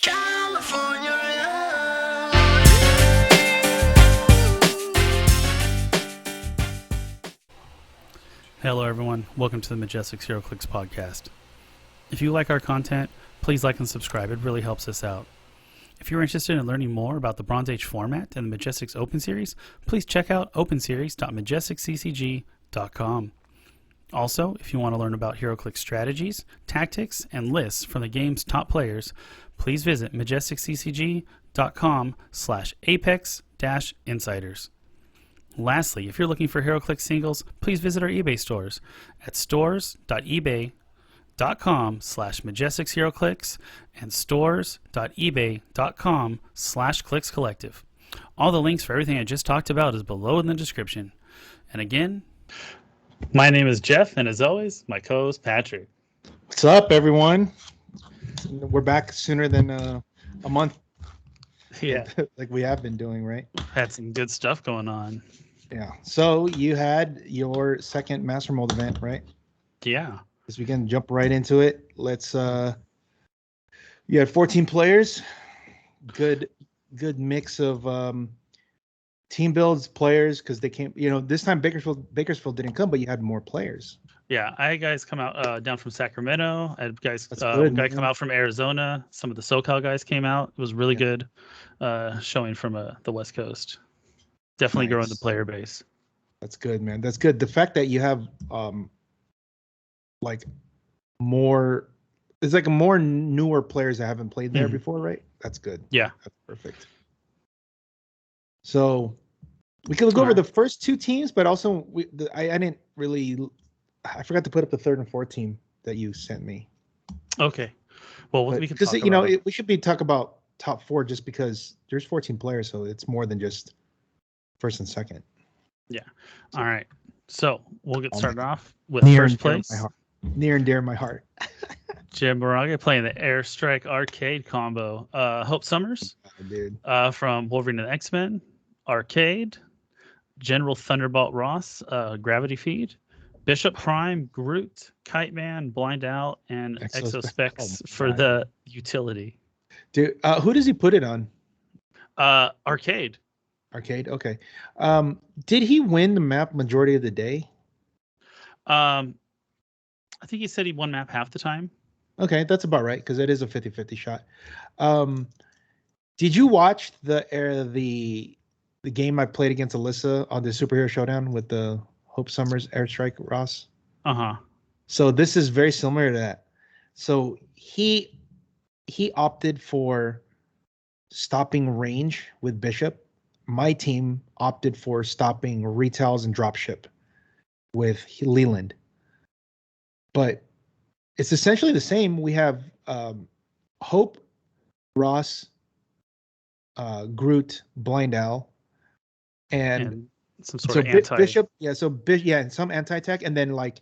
California. Hello everyone, welcome to the Majestix HeroClix podcast. If you like our content, please like and subscribe, it really helps us out. If you're interested in learning more about the Bronze Age format and the Majestix Open Series, please check out openseries.majestixccg.com. Also, if you want to learn about HeroClix strategies, tactics, and lists from the game's top players, please visit majestixccg.com/apex-insiders. Lastly, if you're looking for HeroClix singles, please visit our eBay stores at stores.ebay.com/MajestixHeroClix and stores.ebay.com/ClicksCollective. All the links for everything I just talked about is below in the description. And again, my name is Jeff, and as always, my co-host Patrick. What's up, everyone? We're back sooner than a month. Yeah, like we have been doing, right? had some good stuff going on. Yeah. So you had your second Master Mold event, right? Yeah. As we can jump right into it. Let's. You had 14 players. Good mix of team builds, players, because they came. This time Bakersfield didn't come, but you had more players. Yeah, I had guys come out down from Sacramento. I had guys good, guy come out from Arizona. Some of the SoCal guys came out. It was really good showing from the West Coast. Definitely growing the player base. That's good, man. That's good. The fact that you have like more, it's like more newer players that haven't played there before, right? That's good. Yeah, that's perfect. So we could go over the first two teams, but also I didn't really. I forgot to put up the third and fourth team that you sent me. Okay. Well, we can because talk about we should be talking about top four just because there's 14 players, so it's more than just first and second. Yeah. All right. So we'll get started off with first place. Near and dear in my heart. Jim Moraga playing the Airstrike Arcade combo. Hope Summers, dude, from Wolverine and X-Men Arcade. General Thunderbolt Ross, Gravity Feed. Bishop Prime, Groot, Kite Man, Blind Owl, and Exospecs for the utility. Dude, who does he put it on? Arcade. Arcade, okay. Did he win the map majority of the day? I think he said he won map half the time. Okay, that's about right, because it is a 50-50 shot. Did you watch the game I played against Alyssa on the Superhero Showdown with the Hope Summers Airstrike Ross? Uh-huh. So this is very similar to that. So he opted for stopping range with Bishop. My team opted for stopping retails and dropship with Leland. But it's essentially the same. We have Hope, Ross, Groot, Blind Owl, and some sort of anti Bishop, and some anti-tech, and then like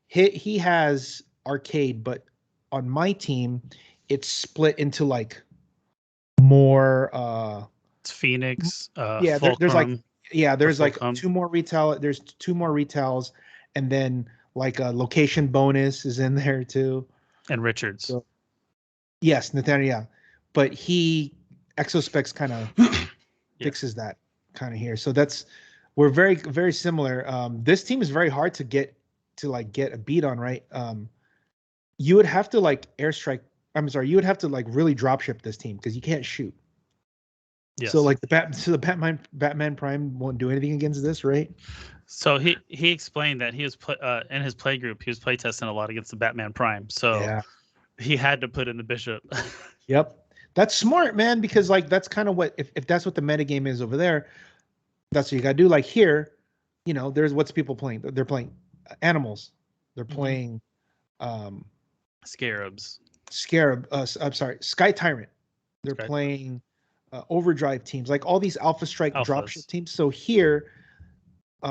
he has Arcade, but on my team it's split into like more it's Phoenix, there's like two more retail, there's two more retails, and then like a location bonus is in there too, and Richards. So, yes, Nathaniel, but Exospecs kind of fixes that kind of here. So we're very, very similar. This team is very hard to get a beat on, right? You would have to airstrike. I'm sorry, you would have to really dropship this team because you can't shoot. Yes. So the Batman Prime won't do anything against this, right? So he explained that he was in his play group. He was playtesting a lot against the Batman Prime. So he had to put in the Bishop. Yep, that's smart, man. Because that's kind of what if that's what the metagame is over there. That's what you got to do. Like here, there's what's people playing. They're playing animals. They're playing Scarabs. I'm sorry, Sky Tyrant. They're playing Overdrive teams, like all these Alpha Strike dropship teams. So here,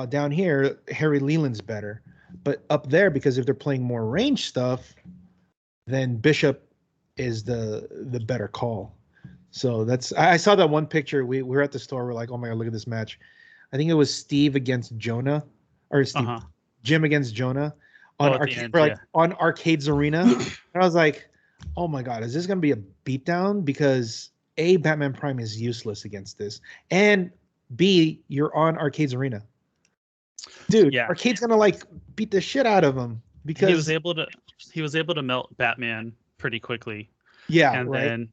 down here, Harry Leland's better. But up there, because if they're playing more range stuff, then Bishop is the better call. So I saw that one picture. We were at the store. We're like, oh my God, look at this match. I think it was Steve against Jonah, or Jim against Jonah on Arcade, on Arcade's Arena. And I was like, oh my God, is this going to be a beatdown? Because A, Batman Prime is useless against this. And B, you're on Arcade's Arena. Dude, Arcade's going to like beat the shit out of him because he was able to melt Batman pretty quickly. Yeah. And then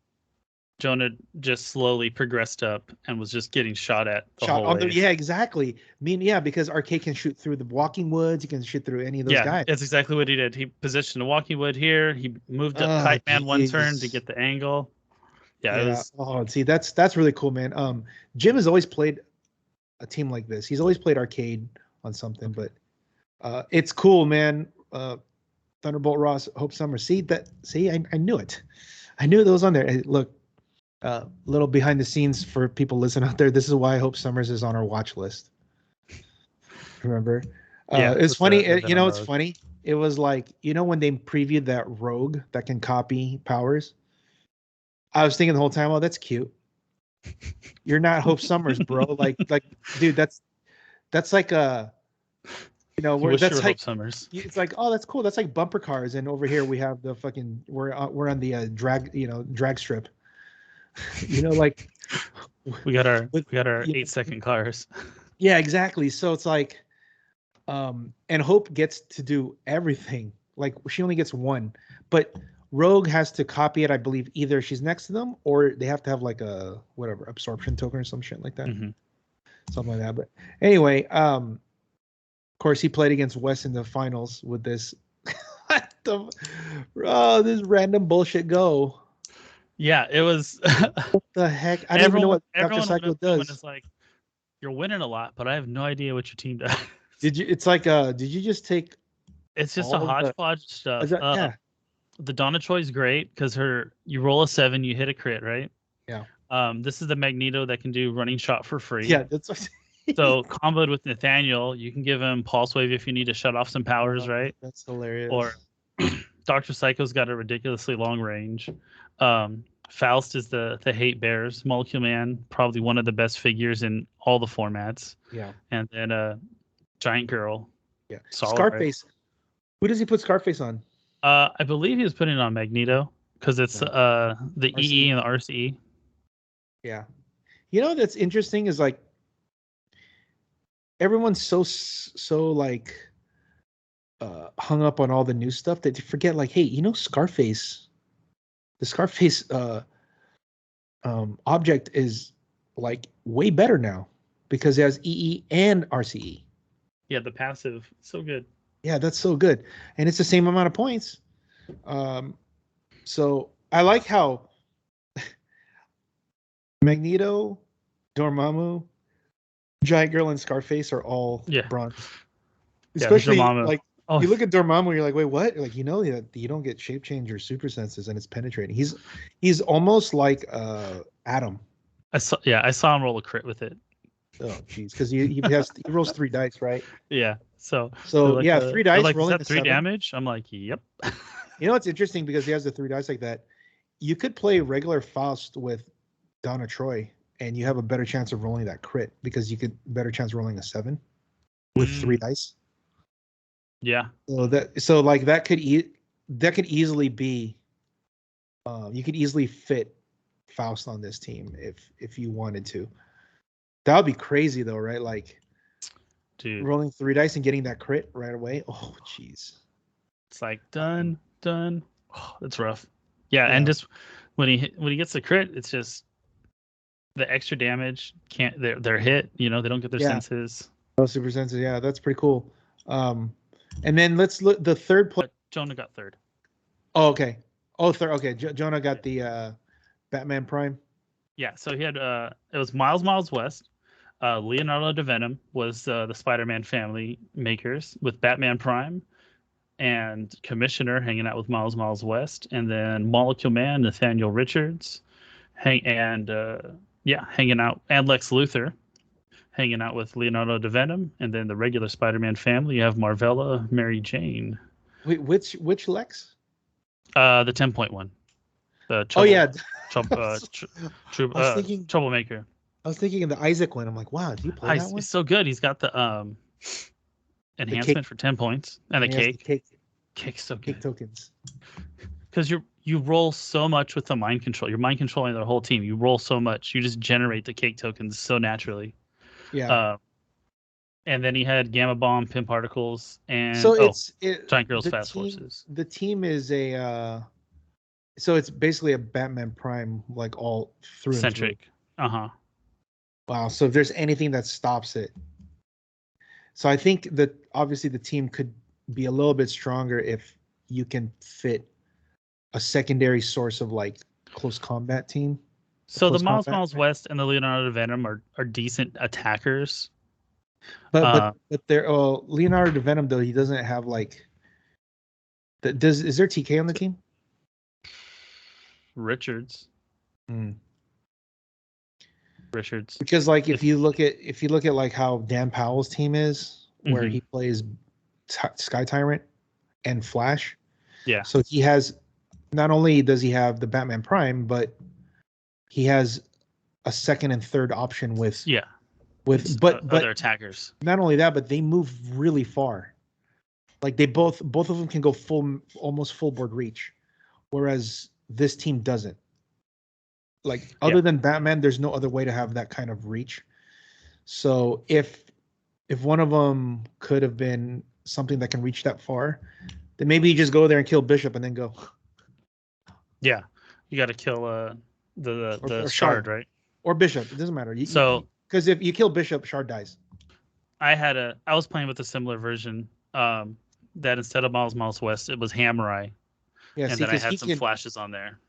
Jonah just slowly progressed up and was just getting shot at the whole way. Yeah, exactly. I mean, yeah, because Arcade can shoot through the Walking Woods. He can shoot through any of those guys. Yeah, that's exactly what he did. He positioned a Walking Wood here. He moved up Kite Man one turn to get the angle. Yeah, it was... Oh, see, that's really cool, man. Jim has always played a team like this. He's always played Arcade on something, but it's cool, man. Thunderbolt Ross, Hope Summer. See, I knew it. I knew that was on there. Hey, look, little behind the scenes for people listening out there. This is why Hope Summers is on our watch list. Remember? It's funny. It's funny. It was like, when they previewed that Rogue that can copy powers, I was thinking the whole time, oh, that's cute. You're not Hope Summers, bro. like, dude, that's like a, that's like Summers. It's like, oh, that's cool. That's like bumper cars, and over here we have the fucking we're on the drag strip. Like we got our 8-second cars. Yeah, exactly. So it's like, and Hope gets to do everything. Like she only gets one, but Rogue has to copy it. I believe either she's next to them or they have to have like a whatever absorption token or some shit like that, something like that. But anyway, of course, he played against Wes in the finals with this. This random bullshit go. Yeah, it was. What the heck? I don't even know what Dr. Psycho does. It's like, you're winning a lot, but I have no idea what your team does. Did you just take? It's just a hodgepodge stuff. Yeah. The Donna Troy's great because you roll a 7, you hit a crit, right? Yeah. This is the Magneto that can do running shot for free. Yeah, that's. So comboed with Nathaniel, you can give him Pulse Wave if you need to shut off some powers, right? That's hilarious. Or Dr. Psycho's got a ridiculously long range. Faust is the Hate Bears. Molecule Man, probably one of the best figures in all the formats. Yeah. And then Giant Girl. Yeah. Solid, Scarface. Right? Who does he put Scarface on? I believe he was putting it on Magneto because it's the RCE. EE and the RCE. Yeah. That's interesting is like everyone's so like hung up on all the new stuff that they forget like, hey, Scarface. The Scarface object is like way better now because it has EE and RCE. Yeah, the passive, so good. Yeah, that's so good, and it's the same amount of points. So I like how Magneto, Dormammu, Giant Girl, and Scarface are all bronze. Especially like. Oh. You look at Dormammu, you're like, wait, what? Like, you don't get shape change or super senses, and it's penetrating. He's almost like Adam. I saw him roll a crit with it. Oh, jeez, because he rolls 3 dice, right? Yeah. So like 3 dice like, rolling is that 3 damage. I'm like, yep. It's interesting because he has the 3 dice like that. You could play regular Faust with Donna Troy, and you have a better chance of rolling that crit because you could better chance of rolling a 7 with 3 dice. Yeah. That could easily be. You could easily fit Faust on this team if you wanted to. That would be crazy though, right? Like, dude, rolling 3 dice and getting that crit right away. Oh, jeez. It's like done. Oh, that's rough. Yeah, and just when he gets the crit, it's just the extra damage. They're hit. They don't get their senses. No super senses. Yeah, that's pretty cool. And then let's look the third play. Jonah got 3rd. Oh, okay. Oh, third. Okay, Jonah got the Batman Prime. Yeah, so he had it was Miles West. Leonardo da Venom was the Spider-Man family makers with Batman Prime, and Commissioner hanging out with Miles West, and then Molecule Man Nathaniel Richards, hanging out, and Lex Luthor. Hanging out with Leonardo da Venom, and then the regular Spider-Man family. You have Marvella, Mary Jane. Wait, which Lex? The 10.1. Troublemaker. I was thinking of the Isaac one. I'm like, wow, do you play that one? He's so good. He's got the enhancement for 10 points and the cake. Cake. Cake's so good. Cake tokens. because you roll so much with the mind control. You're mind controlling their whole team. You roll so much. You just generate the cake tokens so naturally. Yeah. And then he had Gamma Bomb, Pin Particles, and Giant Girls, Fast Horses. The team is so it's basically a Batman Prime, like all through centric. And through. Wow. So if there's anything that stops it, so I think that obviously the team could be a little bit stronger if you can fit a secondary source of like close combat team. So the Miles West and the Leonardo Venom are decent attackers. But they're Leonardo Venom though, he doesn't have like is there TK on the team? Richards. Richards. Because like if you look at like how Dan Powell's team is, where he plays Sky Tyrant and Flash. Yeah. So he has, not only does he have the Batman Prime, but he has a second and third option with other attackers. Not only that, but they move really far. Like they both of them can go almost full board reach, whereas this team doesn't. Like other than Batman, there's no other way to have that kind of reach. So if one of them could have been something that can reach that far, then maybe you just go there and kill Bishop and then go. Yeah, you got to kill the Shard, right? Or Bishop. It doesn't matter. Because if you kill Bishop, Shard dies. I was playing with a similar version. That instead of Miles West, it was Hamurai. Yeah, and then I had some flashes on there.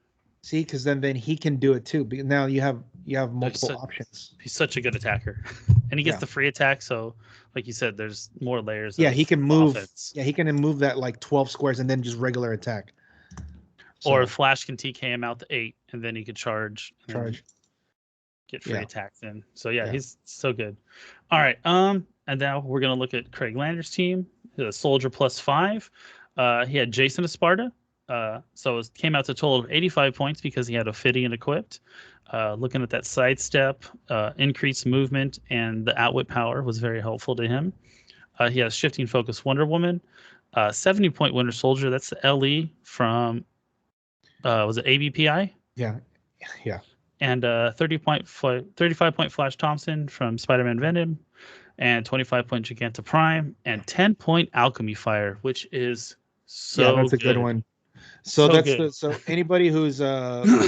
See, because then he can do it too. Now you have multiple options. He's such a good attacker, and he gets the free attack. So, like you said, there's more layers. Yeah, he can move. Offense. Yeah, he can move that like 12 squares and then just regular attack. Or Flash can TK him out to 8, and then he could charge. Get free attacks in. So he's so good. All right. And now we're gonna look at Craig Lander's team. The Soldier +5. He had Jason Esparta. So it came out to a total of 85 points because he had Ophidian equipped. Looking at that sidestep, increased movement, and the outwit power was very helpful to him. He has Shifting Focus Wonder Woman, 70-point Winter Soldier. That's the LE from, was it ABPI? Yeah. And 35-point Flash Thompson from Spider-Man Venom, and 25-point Giganta Prime, and 10-point Alchemy Fire, which is that's a good one. So anybody who's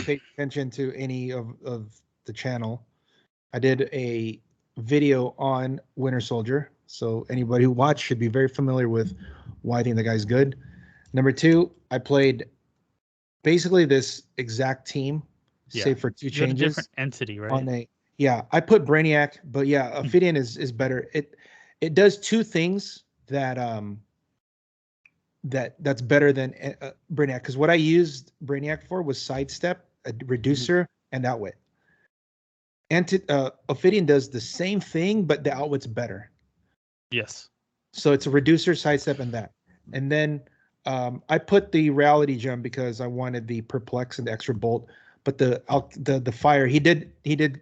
paid attention to any of the channel, I did a video on Winter Soldier. So anybody who watched should be very familiar with why I think the guy's good. Number 2, I played basically this exact team, save for 2 changes. A different entity, right? I put Brainiac, but Ophidian is better. It does 2 things that's better than Brainiac, because what I used Brainiac for was sidestep, a reducer, and outwit. And Ophidian does the same thing, but the outwit's better. Yes. So it's a reducer, sidestep, and that. And then I put the reality gem because I wanted the perplex and the extra bolt. But the fire, he did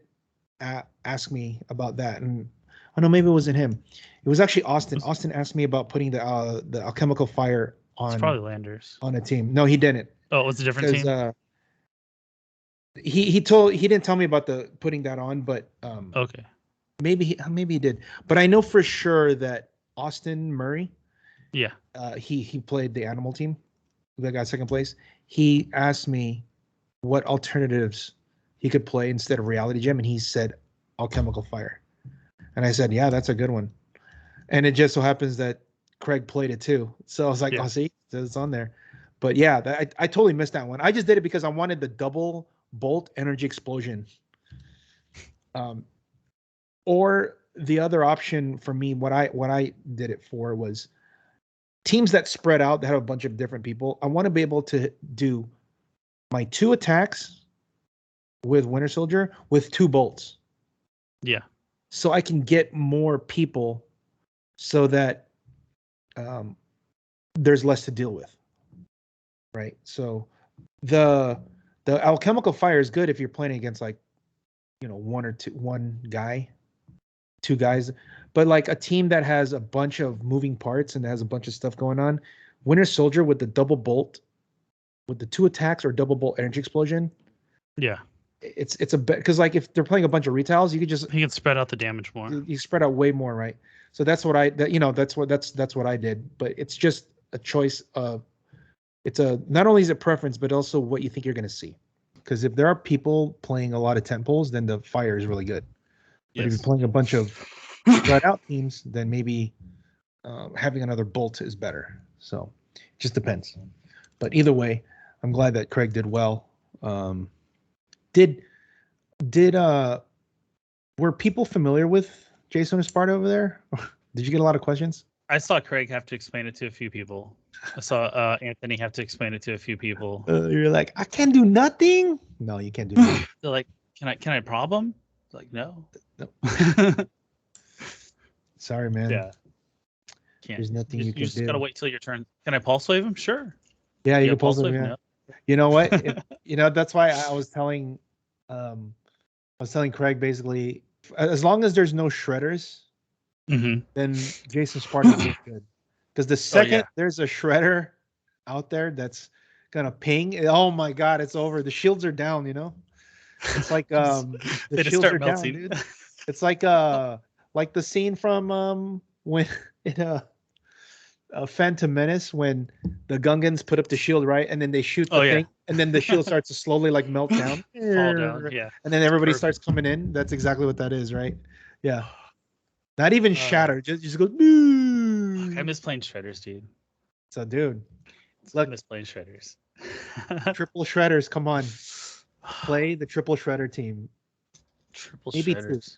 ask me about that, and maybe it wasn't him. It was actually Austin. Austin asked me about putting the alchemical fire on. It's probably Landers on a team. No, he didn't. Oh, it was a different team. He didn't tell me about the putting that on, but okay, maybe he did. But I know for sure that Austin Murray, he played the animal team that got second place. He asked me what alternatives he could play instead of reality gem, and he said alchemical fire. And I said, yeah, that's a good one. And it just so happens that Craig played it too. So I was like, see, it's on there. But I totally missed that one. I just did it because I wanted the double bolt energy explosion. Or the other option for me, what I did it for was teams that spread out, that have a bunch of different people. I want to be able to do my 2 attacks with Winter Soldier with 2 bolts. Yeah. So I can get more people so that there's less to deal with. Right. So the alchemical fire is good if you're playing against one guy, 2 guys. But like a team that has a bunch of moving parts and has a bunch of stuff going on, Winter Soldier with the double bolt with the 2 attacks or double bolt energy explosion. Yeah. It's a bit because like if they're playing a bunch of retiles, you could just can spread out the damage more. You spread out way more, right? So that's what that's what I did. But it's just a choice of not only is it preference, but also what you think you're going to see. Because if there are people playing a lot of tent poles, then the fire is really good. But if you're playing a bunch of spread out teams, then maybe having another bolt is better. So it just depends. But either way, I'm glad that Craig did well. Were people familiar with Jason Esparta over there? Did you get a lot of questions? I saw Craig have to explain it to a few people. I saw Anthony have to explain it to a few people. You're like, I can't do nothing. No, you can't do nothing. They're like, can I prob him? Like, no. Sorry, man. Yeah. Can't. There's nothing you can do. You just gotta wait till your turn. Can I pulse wave him? Sure. Yeah, you can pulse wave him. Yeah. You know what? That's why I was telling Craig basically, as long as there's no shredders, then Jason Sparta is good. Because the second there's a shredder out there that's gonna ping, oh my god, it's over. The shields are down. It's like the shields are melting. Down, dude. It's like the scene from when in Phantom Menace when the Gungans put up the shield, right, and then they shoot the thing, and then the shield starts to slowly like melt down. Fall down, yeah. And then everybody starts coming in. That's exactly what that is, right? Yeah. Not even shatter, just goes. I miss playing shredders, dude. So, dude, look, I miss playing shredders. Triple shredders, come on, play the triple shredder team. Triple shredders.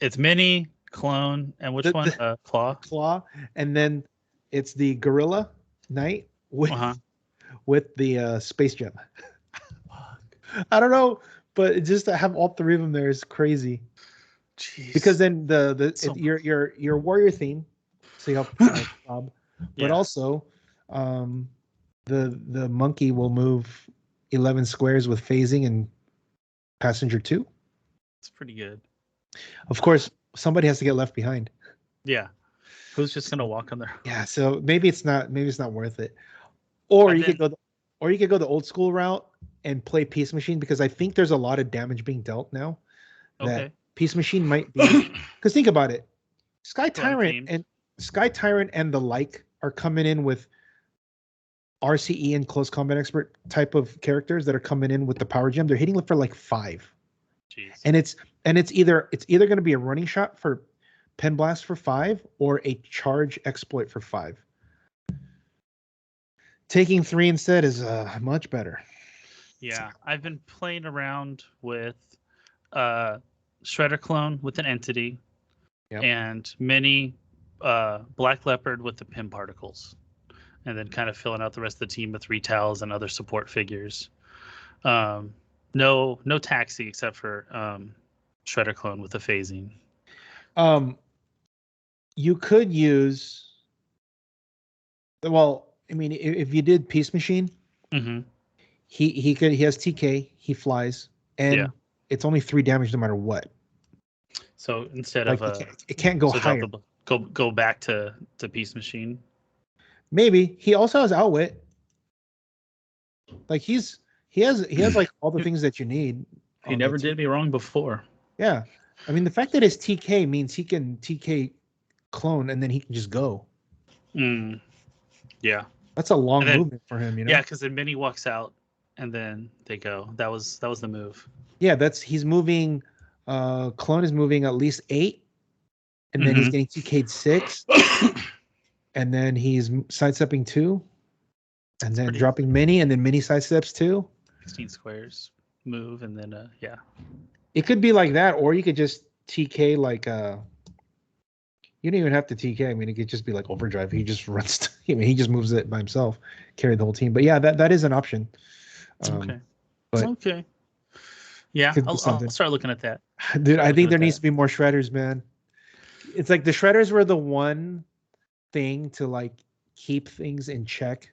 It's mini. Clone and which one? Claw, and then it's the Gorilla Knight with the Space Gem. I don't know, but just to have all 3 of them there is crazy. Jeez. Because then your warrior theme, so you have Bob, but also the monkey will move 11 squares with phasing and passenger 2. It's pretty good. Of course. Somebody has to get left behind. Yeah. Who's just gonna walk on there? Yeah, so maybe it's not worth it. Or you could go the old school route and play Peace Machine, because I think there's a lot of damage being dealt now. That Peace Machine might be, because think about it. Sky Tyrant and the like are coming in with RCE and close combat expert type of characters that are coming in with the power gem. They're hitting for like 5. Jeez. And it's either going to be a running shot for Pen Blast for 5 or a charge exploit for 5. Taking 3 instead is much better. Yeah, I've been playing around with Shredder Clone with an entity, and mini Black Leopard with the Pin Particles, and then kind of filling out the rest of the team with retiles and other support figures. No taxi except for Shredder Clone with the phasing. You could use. Well, I mean, if you did Peace Machine, he has TK, he flies, and it's only 3 damage no matter what. So instead of it can't go higher. Go back to Peace Machine. Maybe he also has Outwit. Like he has like all the things that you need. He never did me wrong before. Yeah. I mean, the fact that his TK means he can TK clone and then he can just go. Yeah. That's a long movement for him, Yeah, because then Mini walks out and then they go. That was the move. Yeah, he's moving. Clone is moving at least 8, and then he's getting TK'd 6, and then he's sidestepping 2, and then dropping Mini, and then Mini sidesteps 2. 16 squares move, and then it could be like that, or you could just TK like you don't even have to TK. I mean, it could just be like overdrive. He just runs. He just moves it by himself, carry the whole team. But yeah, that is an option. Okay. Yeah, I'll start looking at that. Dude, I think there needs to be more shredders, man. It's like the shredders were the one thing to like keep things in check.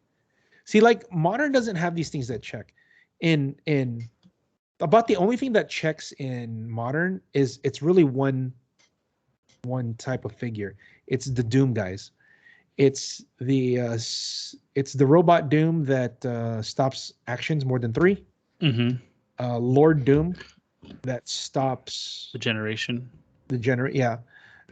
See, like modern doesn't have these things that check. In about the only thing that checks in modern is it's really one type of figure. It's the Doom guys. It's the robot Doom that stops actions more than 3. Mm-hmm. Lord Doom that stops The generation. Yeah,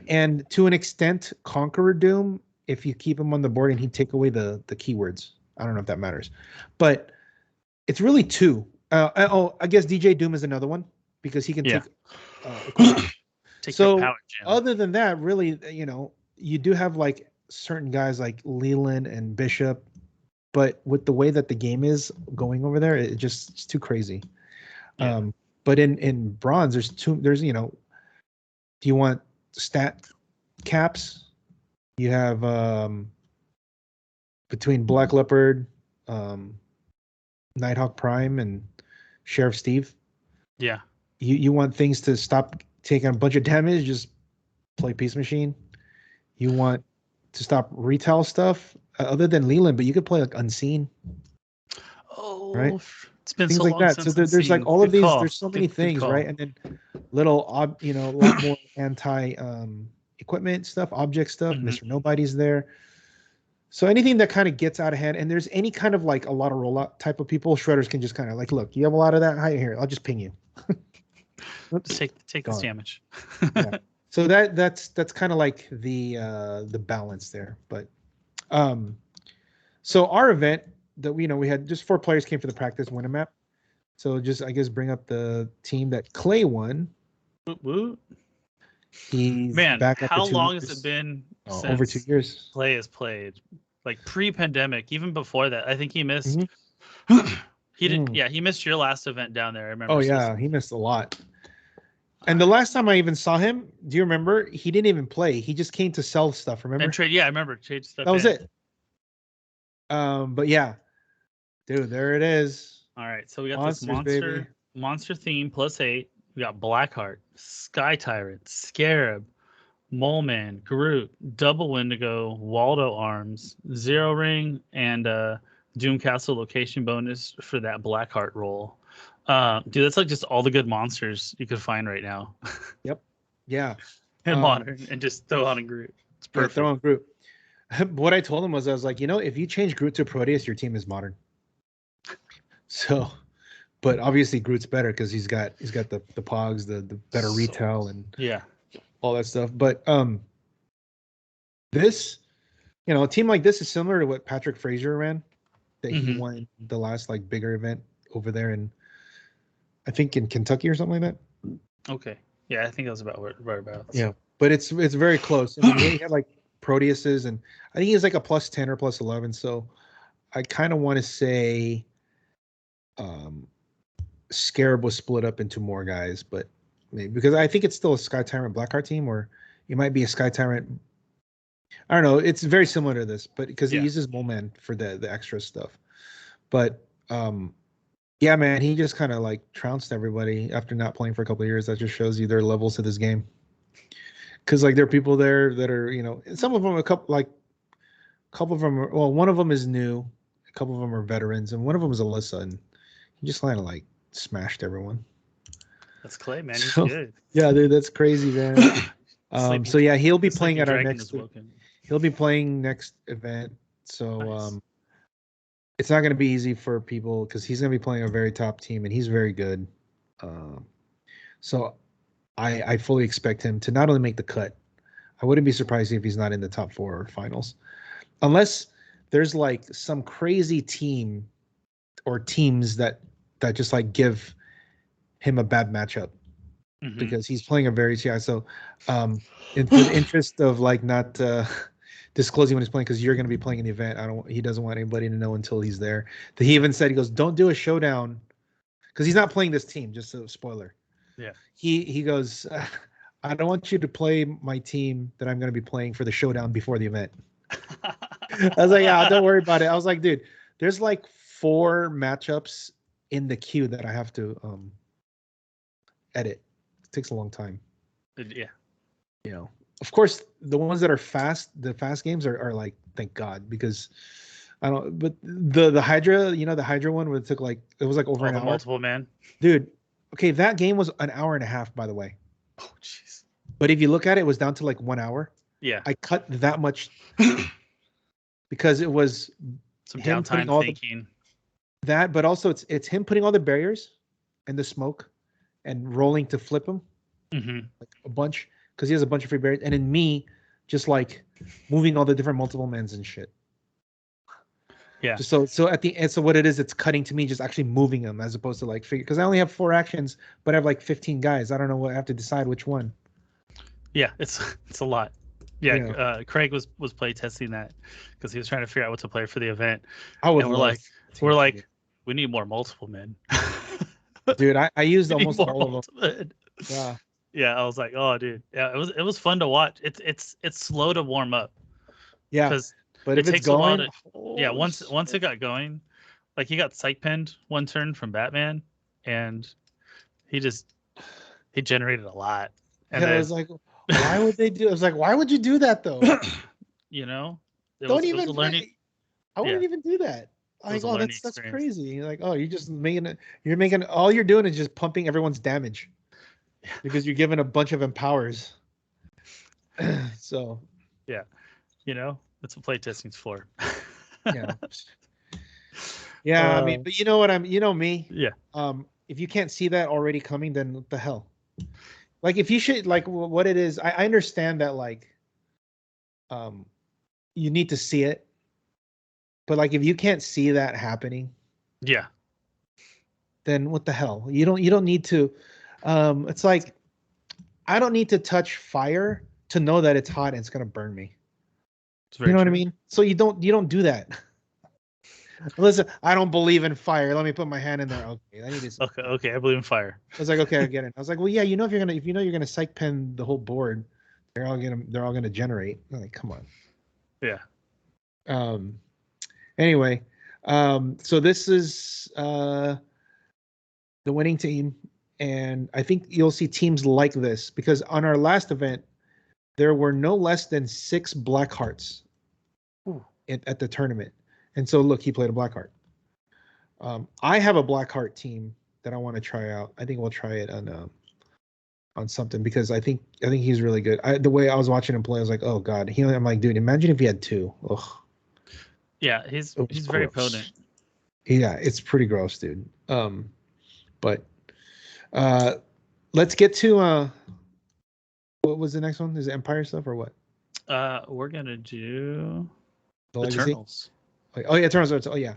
and to an extent, Conqueror Doom if you keep him on the board and he'd take away the keywords. I don't know if that matters, but it's really 2. I guess DJ Doom is another one because he can take. Take so your power gem. Other than that, really, you do have like certain guys like Leland and Bishop, but with the way that the game is going over there, it's too crazy. Yeah. But in bronze, there's do you want stat caps? You have between Black Leopard, Nighthawk Prime, and Sheriff Steve. Yeah. You want things to stop taking a bunch of damage, just play Peace Machine. You want to stop retail stuff other than Leland, but you could play like Unseen. Oh, right? It's been things so like long that. since So there's like all of these. There's so many things, right? And then little, a lot more anti equipment stuff, object stuff. Mr. Nobody's there. So anything that kind of gets out of hand, and there's any kind of like a lot of rollout type of people, shredders can just kind of like, look, you have a lot of that. Hi, here, I'll just ping you. Just take this damage. Yeah. So that's kind of like the balance there. But so our event that we had just 4 players came for the practice win a map. So just I guess bring up the team that Clay won. He's back. How long has it been since over 2 years? Clay has played, like pre-pandemic, even before that. I think he missed. Mm-hmm. He did. Yeah, he missed your last event down there. I remember. Oh yeah, he missed a lot. And the last time I even saw him, do you remember? He didn't even play. He just came to sell stuff. Remember? And trade. Yeah, I remember trade stuff. That was it. But yeah, dude, there it is. All right, so we got this monster theme +8. We got Blackheart, Sky Tyrant, Scarab, Moleman, Groot, Double Wendigo, Waldo Arms, Zero Ring, and Doom Castle location bonus for that Blackheart roll. Dude, that's like just all the good monsters you could find right now. Yep. Yeah. And modern, and just throw on a Groot. It's perfect. Throw on Groot. What I told him was, I was like, if you change Groot to Proteus, your team is modern. So, but obviously Groot's better because he's got the pogs, the better retail, and all that stuff. But this, a team like this is similar to what Patrick Frazier ran, that he won the last like bigger event over there in, I think in Kentucky or something like that. Okay. Yeah, I think that was about right about. Yeah, but it's very close. I mean, he had like Proteuses, and I think he's like a +10 or +11. So I kind of want to say Scarab was split up into more guys, but maybe because I think it's still a Sky Tyrant Blackheart team, or it might be a Sky Tyrant. I don't know. It's very similar to this, but because he uses Moleman for the extra stuff. But yeah, man, he just kind of like trounced everybody after not playing for a couple of years. That just shows you their levels to this game. Because like there are people there that are, some of them a couple of them are, well, one of them is new, a couple of them are veterans, and one of them is Alyssa, and he just kind of like smashed everyone. That's Clay, man. He's good. Yeah, dude, that's crazy, man. So yeah, he'll be playing at our next. He'll be playing next event. So nice. It's not going to be easy for people because he's going to be playing a very top team, and he's very good. So I fully expect him to not only make the cut. I wouldn't be surprised if he's not in the top 4 finals, unless there's like some crazy team or teams that just like give him a bad matchup because he's playing a very So in the interest of like not disclosing when he's playing, because you're going to be playing in the event, he doesn't want anybody to know until he's there. He even said, he goes, don't do a showdown, because he's not playing this team, just a spoiler. Yeah. He goes, I don't want you to play my team that I'm going to be playing for the showdown before the event. I was like, yeah, don't worry about it. I was like, dude, there's like 4 matchups in the queue that I have to edit. It takes a long time. Yeah. Of course, the ones that are fast, the fast games are like, thank God, because I don't. But the Hydra, the Hydra one, where it took like it was like over an hour. Multiple man, dude. Okay, that game was an hour and a half, by the way. Oh, jeez. But if you look at it, it was down to like 1 hour. Yeah. I cut that much because it was some him putting downtime all thinking. that, but also it's him putting all the barriers and the smoke and rolling to flip them like a bunch because he has a bunch of free barriers, and then me just like moving all the different multiple mans and shit. Yeah. Just so at the end, so what it is, it's cutting to me just actually moving them as opposed to like figure, because I only have 4 actions, but I have like 15 guys. I don't know what I have to decide which one. Yeah, it's a lot. Yeah. Craig was play testing that because he was trying to figure out what to play for the event. And we're like, we need more multiple men. Dude, I used almost all of them. Yeah. Yeah, I was like, oh, dude. Yeah, it was fun to watch. It's slow to warm up. Yeah, but if it's going, once it got going, like he got psych penned one turn from Batman, and he generated a lot. And I was like, why would they do? I was like, why would you do that though? You know, it was a learning. I wouldn't even do that. Like, oh, that's crazy. Like, oh, you're making all you're doing is just pumping everyone's damage because you're giving a bunch of empowers. So, yeah, you know, that's what playtesting's for. Yeah. Yeah, I mean, but you know what me. Yeah. If you can't see that already coming, then what the hell? Like, if you should, like, what it is, I understand that, like, you need to see it, but like, if you can't see that happening, yeah, then what the hell? You don't need to. It's like, I don't need to touch fire to know that it's hot and it's gonna burn me. You know what I mean? So you don't do that. Listen, I don't believe in fire. Let me put my hand in there. Okay, I need to. Okay, I believe in fire. I was like, okay, I get it. I was like, well, yeah, if you know you're gonna psych pen the whole board, they're all gonna generate. I'm like, come on. Yeah. Anyway, so this is the winning team, and I think you'll see teams like this because on our last event, there were no less than 6 black hearts at the tournament. And so look, he played a black heart. I have a black heart team that I want to try out. I think we'll try it on something because I think he's really good. The way I was watching him play, I was like, oh god. I'm like, dude, imagine if he had 2. Ugh. Yeah, he's very potent. Yeah, it's pretty gross, dude. But let's get to what was the next one? Is it Empire stuff or what? We're gonna do the Eternals. Oh yeah, Eternals. Oh yeah.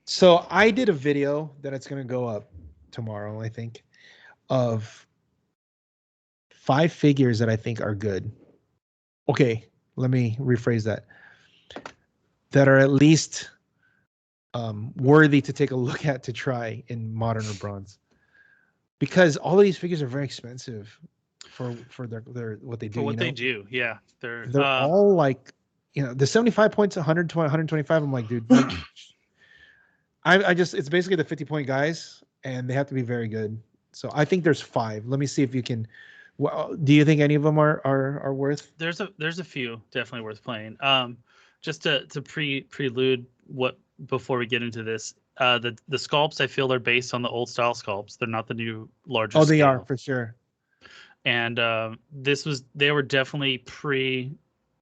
So I did a video that it's gonna go up tomorrow, I think, of 5 figures that I think are good. Okay, let me rephrase that. That are at least worthy to take a look at to try in modern or bronze, because all of these figures are very expensive for their what they do. For what they do, yeah, they're all like, the 75 points, 120, 125. I'm like, dude, I just, it's basically the 50-point guys, and they have to be very good. So I think there's 5. Let me see if you can. Well, do you think any of them are worth? There's a few definitely worth playing. Just to prelude what before we get into this, the sculpts I feel are based on the old style sculpts. They're not the new larger. Oh, they are for sure. And they were definitely pre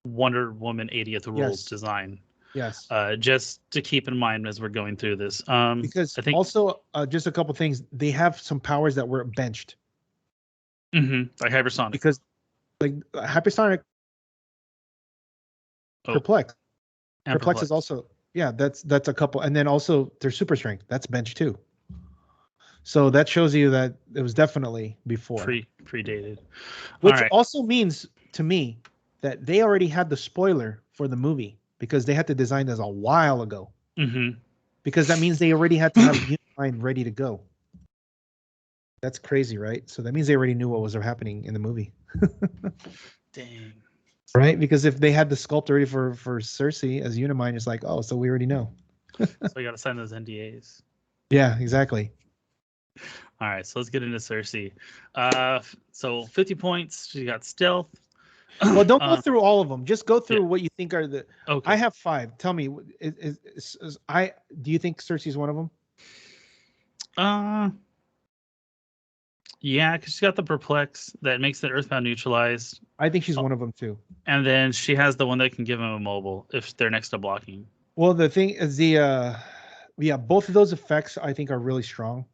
Wonder Woman 80th Rules design. Yes. Just to keep in mind as we're going through this. Because I think also just a couple things. They have some powers that were benched. Like hypersonic. Because like hypersonic, perplex. Perplex is also, that's a couple, and then also their super strength, that's bench too. So that shows you that it was definitely before predated, which also means to me that they already had the spoiler for the movie because they had to design this a while ago. Because that means they already had to have Unimine ready to go. That's crazy, right? So that means they already knew what was happening in the movie. Dang. Right, because if they had the sculpt ready for Cersei as Unimine, it's like, oh, so we already know. So you got to sign those NDAs. Yeah, exactly. All right, so let's get into Cersei. So 50 points. She got stealth. Well, don't go through all of them. Just go through what you think are the. Okay. I have 5. Tell me, do you think Cersei's one of them? Yeah, because she's got the perplex that makes it earthbound neutralized. I think she's one of them too. And then she has the one that can give him a mobile if they're next to blocking. Well, the thing is both of those effects I think are really strong.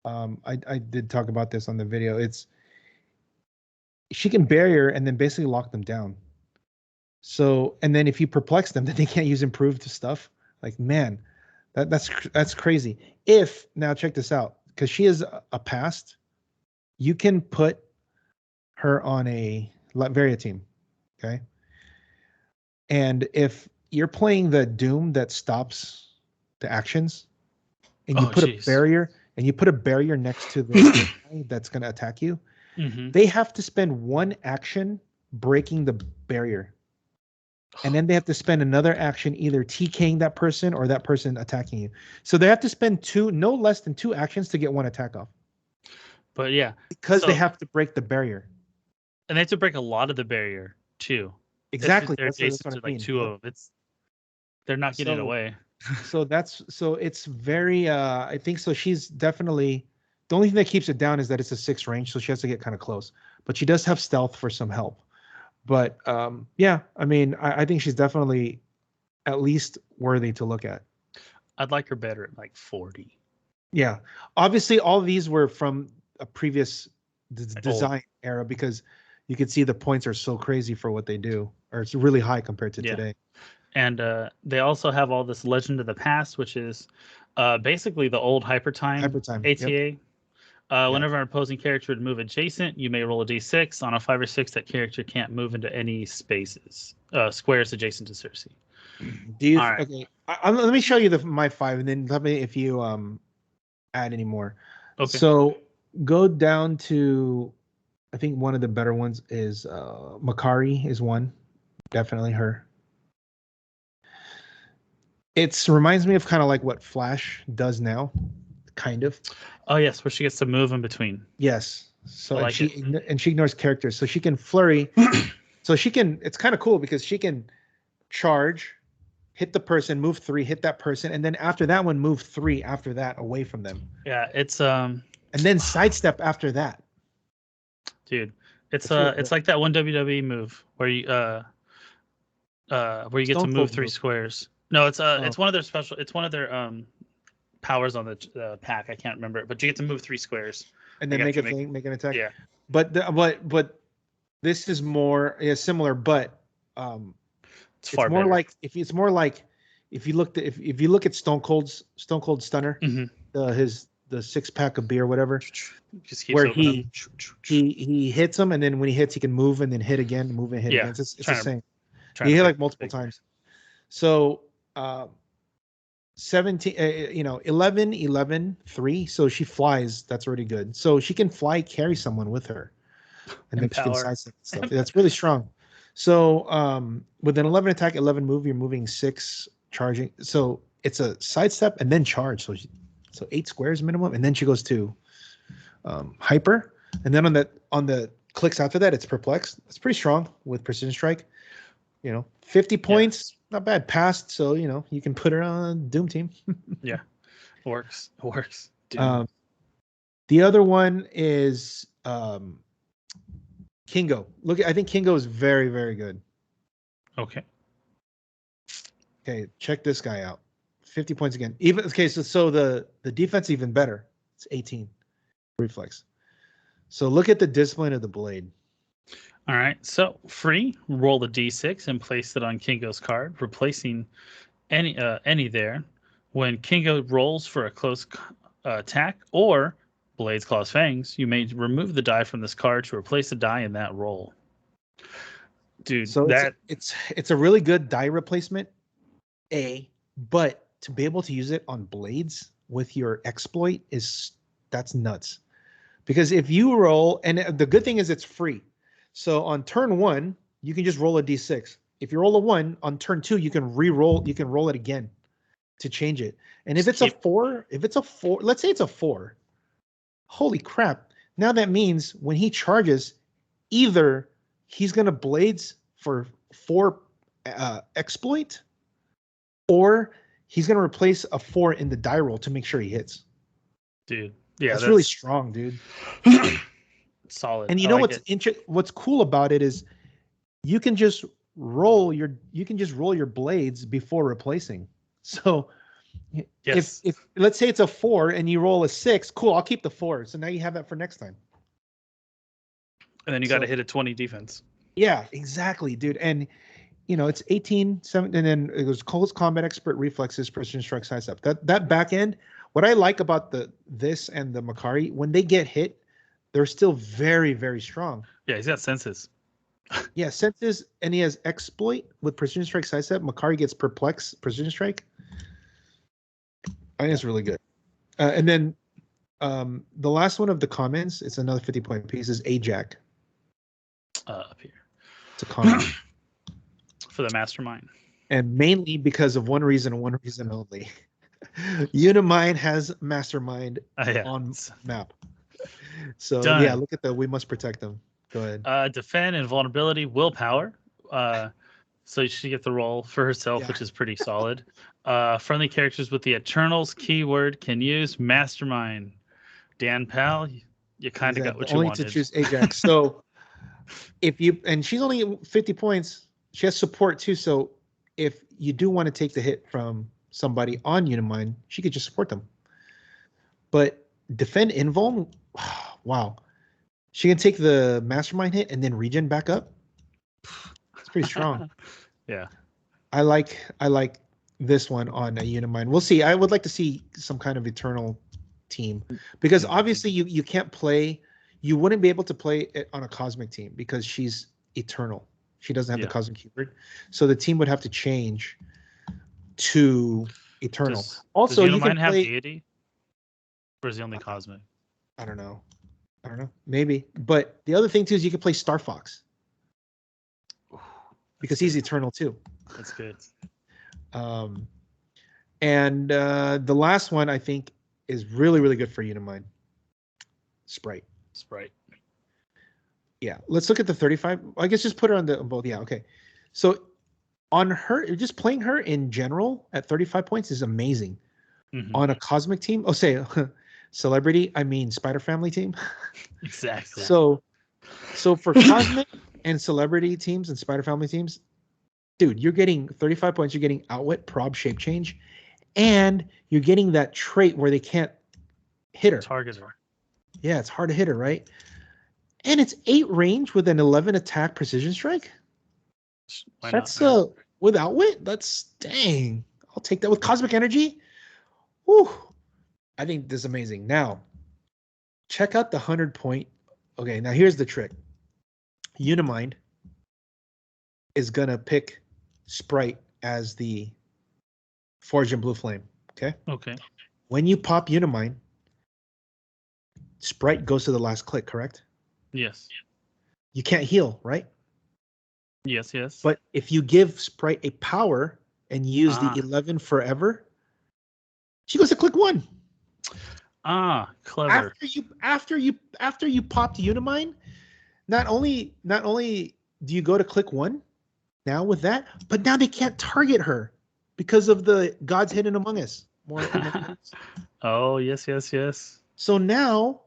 I did talk about this on the video. She can barrier and then basically lock them down. So, and then if you perplex them, then they can't use improved stuff. Like, man, that's crazy. Now check this out, because she is a past, you can put her on a Latveria team, okay? And if you're playing the Doom that stops the actions, and you put a barrier next to the guy that's going to attack you, they have to spend one action breaking the barrier. And then they have to spend another action either TKing that person or that person attacking you. So they have to spend no less than 2 actions to get one attack off. But yeah. Because they have to break the barrier. And they have to break a lot of the barrier too. Exactly. They're adjacent to like 2 of them. They're not getting away. So it's very I think so. She's definitely, the only thing that keeps it down is that it's a 6 range, so she has to get kind of close. But she does have stealth for some help. But yeah, I mean, I think she's definitely at least worthy to look at. I'd like her better at like 40. Yeah, obviously all of these were from a previous design era, because you can see the points are so crazy for what they do, or it's really high compared to today. And they also have all this Legend of the Past, which is basically the old Hypertime ATA. Yep. Whenever an opposing character would move adjacent, you may roll a d6. On a 5 or 6, that character can't move into any squares adjacent to Cersei. Okay, let me show you my 5, and then let me if you add any more. Okay. So go down to, I think one of the better ones is Makari is one, definitely her. It reminds me of kind of like what Flash does now, kind of. Oh yes, where she gets to move in between. Yes. So she ignores characters, so she can flurry. So she can. It's kind of cool because she can charge, hit the person, move 3, hit that person, and then after that one, move 3 after that away from them. Yeah, it's and then sidestep after that. Dude, it's like that one WWE move where you get to move 3 squares. No, it's one of their special. It's one of their powers on the pack. I can't remember it, but you get to move 3 squares and then make an attack. Yeah, but this is more similar, but it's more better. If you look at Stone Cold's Stunner, the 6-pack of beer, whatever, where he hits him, and then when he hits, he can move and then hit again, move and hit again. It's the same. He hit like multiple times. So 17, 11, 11, 3. So she flies. That's already good. So she can carry someone with her, and then she can sidestep stuff. That's really strong. So with an 11 attack, 11 move, you're moving 6 charging. So it's a sidestep and then charge. So 8 squares minimum, and then she goes to hyper, and then on the clicks after that, it's perplexed. It's pretty strong with precision strike. 50 points. Not bad. Passed, so you can put her on Doom team. Yeah, it works. The other one is Kingo. I think Kingo is very, very good. Okay, check this guy out. 50 points again. So the defense even better. It's 18 reflex. So look at the discipline of the blade. All right, so free, roll the d6 and place it on Kingo's card, replacing any there. When Kingo rolls for a close attack or Blades, Claws, Fangs, you may remove the die from this card to replace the die in that roll. Dude, so it's a really good die replacement, but to be able to use it on blades with your exploit that's nuts. Because if you roll, and the good thing is it's free. So on turn 1, you can just roll a d6. If you roll a 1, on turn 2, you can roll it again to change it. And if it's a 4, let's say it's a 4. Holy crap. Now that means when he charges, either he's going to blades for 4 exploit, or he's going to replace a 4 in the die roll to make sure he hits. Dude, Yeah, that's really strong, dude. Solid. And you know what's cool about it is you can just roll your blades before replacing. So yes. if let's say it's a 4 and you roll a 6, cool, I'll keep the 4. So now you have that for next time. And then you got to hit a 20 defense. Yeah, exactly, dude. And it's 18, 7, and then it was close combat expert, reflexes, precision strike, size up. That back end, what I like about this and the Makari, when they get hit, they're still very, very strong. Yeah, he's got senses. Yeah, senses, and he has exploit with precision strike, size up. Makari gets perplex, precision strike. I think it's really good. And then the last one of the comments, it's another 50-point piece, is Ajax. Up here. It's a comment. For the mastermind. And mainly because of one reason and one reason only. Unimine has mastermind on map. So Done. Yeah, look at that. We must protect them. Go ahead. Defend, invulnerability, willpower. So she get the roll for herself, which is pretty solid. Friendly characters with the Eternals keyword can use mastermind. Dan Pal, you kind of got what you wanted. Only to choose Ajax. So and she's only 50 points. She has support too. So if you do want to take the hit from somebody on Unimine, she could just support them. But defend invuln, wow. She can take the mastermind hit and then regen back up. It's pretty strong. Yeah. I like this one on a Unimine. We'll see. I would like to see some kind of eternal team, because obviously you can't play. You wouldn't be able to play it on a cosmic team because she's eternal. She doesn't have the cosmic keyword, so the team would have to change to eternal. Also, does you can have play deity, or is he only cosmic? I don't know. Maybe. But the other thing too is you can play Star Fox because he's eternal too. That's good. And the last one I think is really, really good for Unimine. Sprite. Yeah, let's look at the 35. I guess just put her on both. Yeah, okay. So on her, just playing her in general at 35 points is amazing. Mm-hmm. On a cosmic team, celebrity, I mean Spider Family team. Exactly. So for cosmic and celebrity teams and Spider Family teams, dude, you're getting 35 points. You're getting outwit, prob, shape change, and you're getting that trait where they can't hit her. Target her. Yeah, it's hard to hit her, right? And it's 8 range with an 11 attack precision strike. That's with outwit. That's dang. I'll take that with cosmic energy. Whew. I think this is amazing. Now, check out the 100-point. Okay, now here's the trick. Unimind is gonna pick Sprite as the Forge and Blue Flame. Okay. Okay. When you pop Unimine, Sprite goes to the last click, correct? Yes. You can't heal, right? Yes. But if you give Sprite a power and use the 11 forever, she goes to click 1. Clever. After you popped Unimine, not only do you go to click 1 now with that, but now they can't target her because of the Gods Hidden Among Us. Oh, yes. So now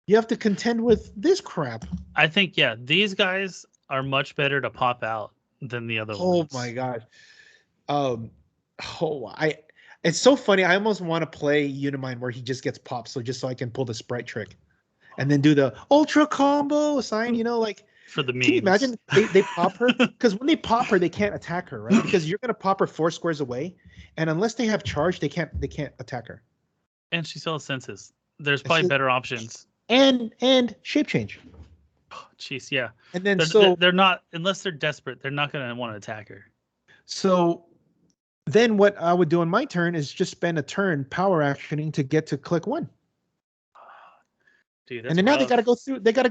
you have to contend with this crap. I think, these guys are much better to pop out than the other ones. Oh my god. It's so funny. I almost want to play Unimine where he just gets popped, so I can pull the Sprite trick, and then do the ultra combo sign. For the memes. Can you imagine they pop her? Because when they pop her, they can't attack her, right? Because you're gonna pop her 4 squares away, and unless they have charge, they can't attack her. And she still has senses. There's probably better options. And shape change. Oh, jeez, yeah. And then they're not, unless they're desperate, they're not gonna want to attack her. So then what I would do on my turn is just spend a turn power actioning to get to click 1. Dude, and then now they gotta go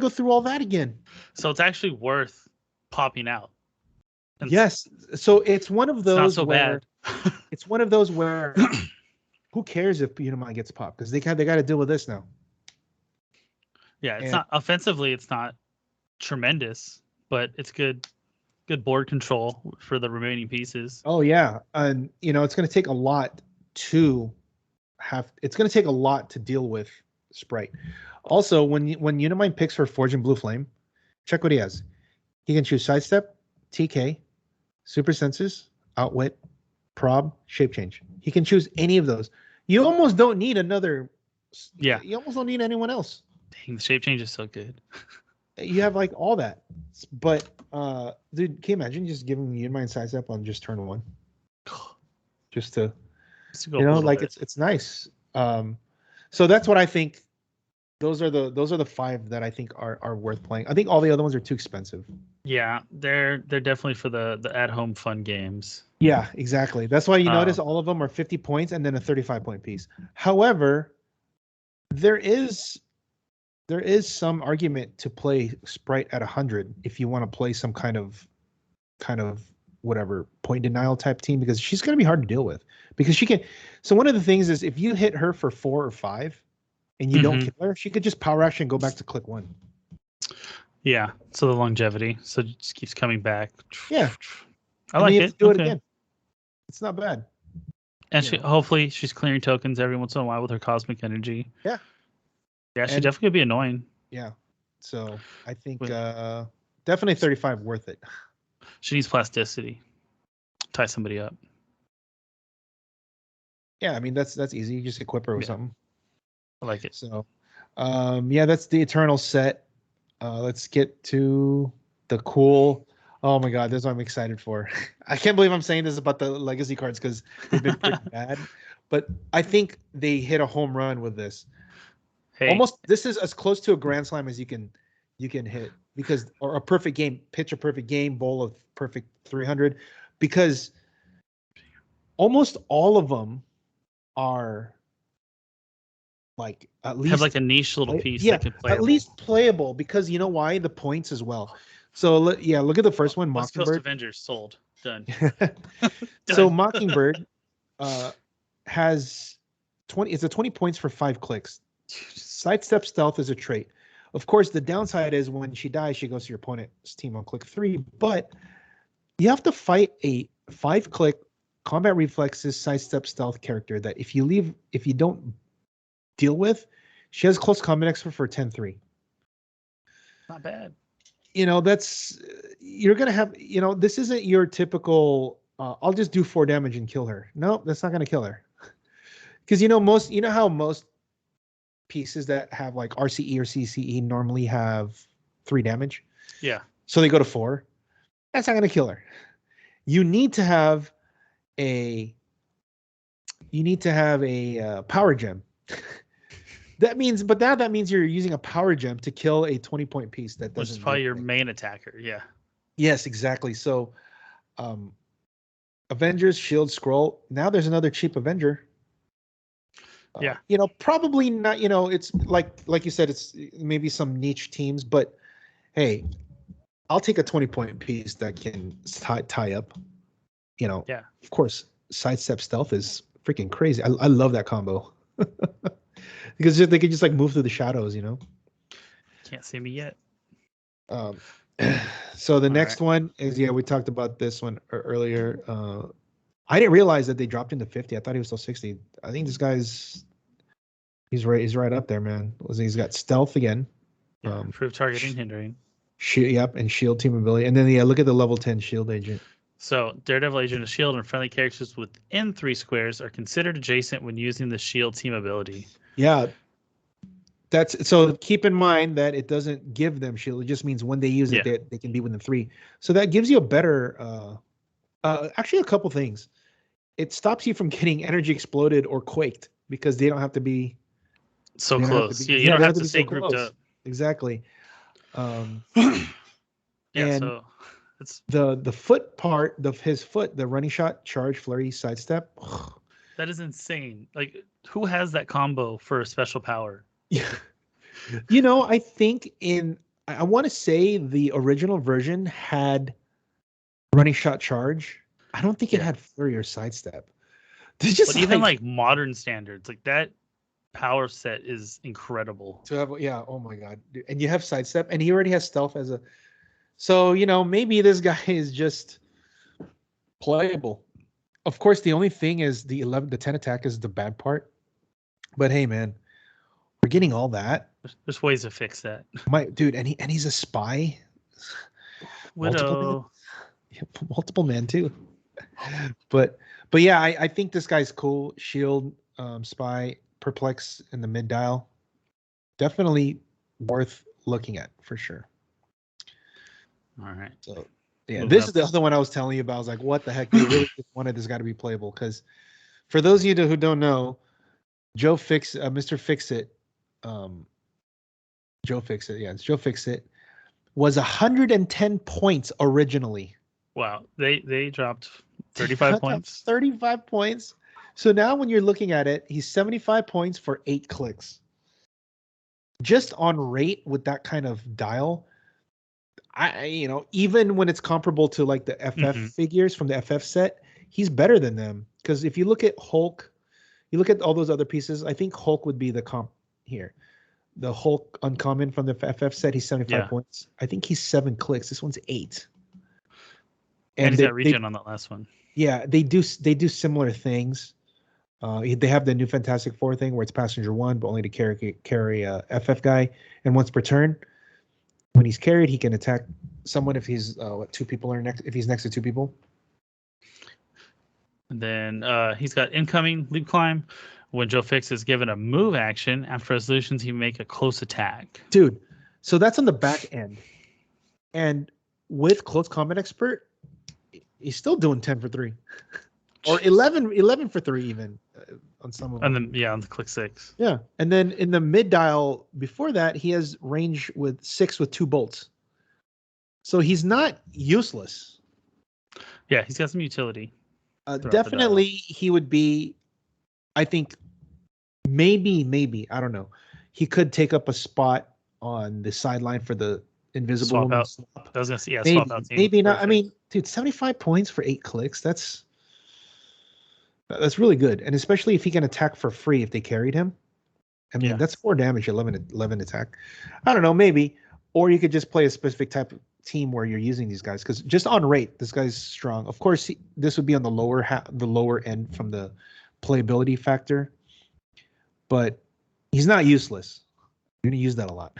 through all that again. So it's actually worth popping out. Yes. So it's one of those it's not so bad. It's one of those where who cares if Unimine gets popped? Because they got to deal with this now. Yeah, it's not offensively, it's not tremendous, but it's good board control for the remaining pieces. Oh yeah. And it's gonna take a lot to deal with sprite. Also, when Unimine picks her Forge and Blue Flame, check what he has. He can choose Sidestep, TK, Super Senses, Outwit, Prob, Shape Change. He can choose any of those. You almost don't need another. Yeah. You almost don't need anyone else. Dang, the Shape Change is so good. You have like all that. But, dude, can you imagine just giving Unimine Sidestep on just turn 1? Just to go like bit. It's nice. So that's what I think. Those are the 5 that I think are worth playing. I think all the other ones are too expensive. Yeah, they're definitely for the at-home fun games. Yeah, exactly. That's why you notice all of them are 50 points and then a 35-point piece. However, there is some argument to play Sprite at 100 if you want to play some kind of whatever point denial type team, because she's going to be hard to deal with because she can. So one of the things is if you hit her for 4 or 5 and you don't kill her, she could just power action and go back to click 1. Yeah. So the longevity. So it just keeps coming back. Yeah. I like it. Do it again. It's not bad. And hopefully she's clearing tokens every once in a while with her cosmic energy. Yeah. Yeah, she definitely could be annoying. Yeah. So I think definitely 35 worth it. She needs plasticity. Tie somebody up. Yeah, I mean that's easy. You just equip her with something. I like it. So that's the Eternal set. Let's get to the cool. Oh my God, this is what I'm excited for. I can't believe I'm saying this about the legacy cards because they've been pretty bad. But I think they hit a home run with this. Hey. Almost, this is as close to a grand slam as you can hit, because or a perfect game, pitch a perfect game, bowl of perfect 300, because almost all of them are like at least have like a niche little piece. Yeah, at least playable, because you know why? The points as well. So look at the first one. West Mockingbird. Coast Avengers sold. Done. So Mockingbird has 20. It's a 20 points for 5 clicks. Sidestep Stealth is a trait. Of course, the downside is when she dies, she goes to your opponent's team on click 3. But you have to fight a 5-click combat reflexes sidestep stealth character that if you don't deal with, she has close combat expert for 10-3. Not bad. You're gonna have. This isn't your typical. I'll just do 4 damage and kill her. No, that's not gonna kill her. Because how most pieces that have like RCE or CCE normally have 3 damage. Yeah. So they go to 4. That's not going to kill her. You need to have a power gem. That means you're using a power gem to kill a 20-point piece that doesn't. Which is probably your main attacker. Yeah. Yes, exactly. So, Avengers, Shield, Scroll. Now there's another cheap Avenger. Yeah. Probably not. It's like you said, it's maybe some niche teams, but hey, I'll take a 20-point piece that can tie up. Yeah. Of course, sidestep stealth is freaking crazy. I love that combo because they could just like move through the shadows. Can't see me yet. So the next one is we talked about this one earlier. I didn't realize that they dropped into 50. I thought he was still 60. I think this guy's he's right up there, man. He's got stealth again. Improve targeting, hindering. And shield team ability. And then look at the level 10 shield agent. So Daredevil agent of shield and friendly characters within 3 squares are considered adjacent when using the shield team ability. Yeah. So keep in mind that it doesn't give them shield. It just means when they use it, they can be within 3. So that gives you a better actually a couple things. It stops you from getting energy exploded or quaked because they don't have to be so close. You don't have to stay grouped up. Exactly. And so it's the foot part of his foot, the running shot, charge, flurry, sidestep. That is insane. Like, who has that combo for a special power? Yeah. I think I want to say the original version had running shot, charge. I don't think it had flurry or sidestep. But even like modern standards, like that power set is incredible. To have, oh my God. And you have sidestep, and he already has stealth as a. So, maybe this guy is just playable. Of course, the only thing is the 10 attack is the bad part. But hey, man, We're getting all that. There's ways to fix that. Dude, and he's a spy. Widow. Multiple man too. But yeah, I think this guy's cool. Shield, spy, perplex in the mid dial. Definitely worth looking at for sure. All right. So yeah, this is the other one I was telling you about. I was like, what the heck? They really just wanted this guy to be playable. Because for those of you who don't know, Mr. Fixit, Joe Fixit, yeah, it's Joe Fixit, was 110 points originally. Wow, they dropped 35 points. 35 points. So now when you're looking at it, he's 75 points for 8 clicks. Just on rate with that kind of dial, even when it's comparable to like the FF figures from the FF set, he's better than them. Because if you look at Hulk, you look at all those other pieces, I think Hulk would be the comp here. The Hulk uncommon from the FF set, he's 75 points. I think he's 7 clicks. This one's 8. And he's got regen on that last one. Yeah, they do similar things. They have the new Fantastic Four thing where it's passenger 1, but only to carry a FF guy. And once per turn, when he's carried, he can attack someone if he's 2 people are next. If he's next to 2 people. And then he's got incoming leap climb. When Joe Fix is given a move action after resolutions, he make a close attack. Dude, so that's on the back end, and with close combat expert, he's still doing 10 for 3, or 11 for 3 even on some of them. And then on the click 6. Yeah, and then in the mid dial before that, he has range with 6 with 2 bolts. So he's not useless. Yeah, he's got some utility. Definitely, he would be. I think maybe I don't know. He could take up a spot on the sideline for the invisible swap out. I was gonna say maybe, swap out. Maybe not. Perfect. I mean, dude, 75 points for 8 clicks. That's really good, and especially if he can attack for free if they carried him. I mean, that's 4 damage, 11 attack. I don't know, maybe, or you could just play a specific type of team where you're using these guys because just on rate, this guy's strong. Of course, this would be on the lower end from the playability factor, but he's not useless. You're gonna use that a lot.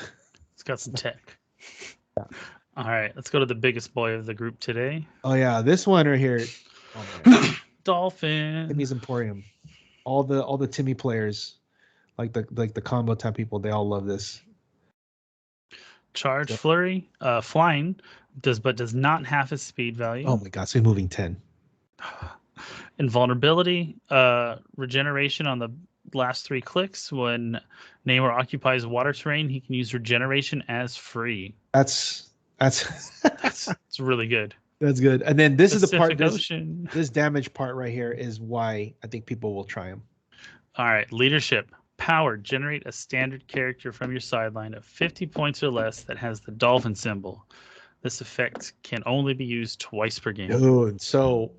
It's got some tech. Yeah. All right, let's go to the biggest boy of the group today. Oh yeah, this one right here. Oh, Dolphin. Timmy's Emporium. All the Timmy players, like the combo type people, they all love this. Charge flurry, flying does not have his speed value. Oh my god, so he's moving 10. Invulnerability, regeneration on the last 3 clicks. When Namor occupies water terrain, he can use regeneration as free. That's it's really good. That's good. And then this Pacific is the part. This damage part right here is why I think people will try him. All right, leadership. Power. Generate a standard character from your sideline of 50 points or less that has the dolphin symbol. This effect can only be used twice per game. Dude, so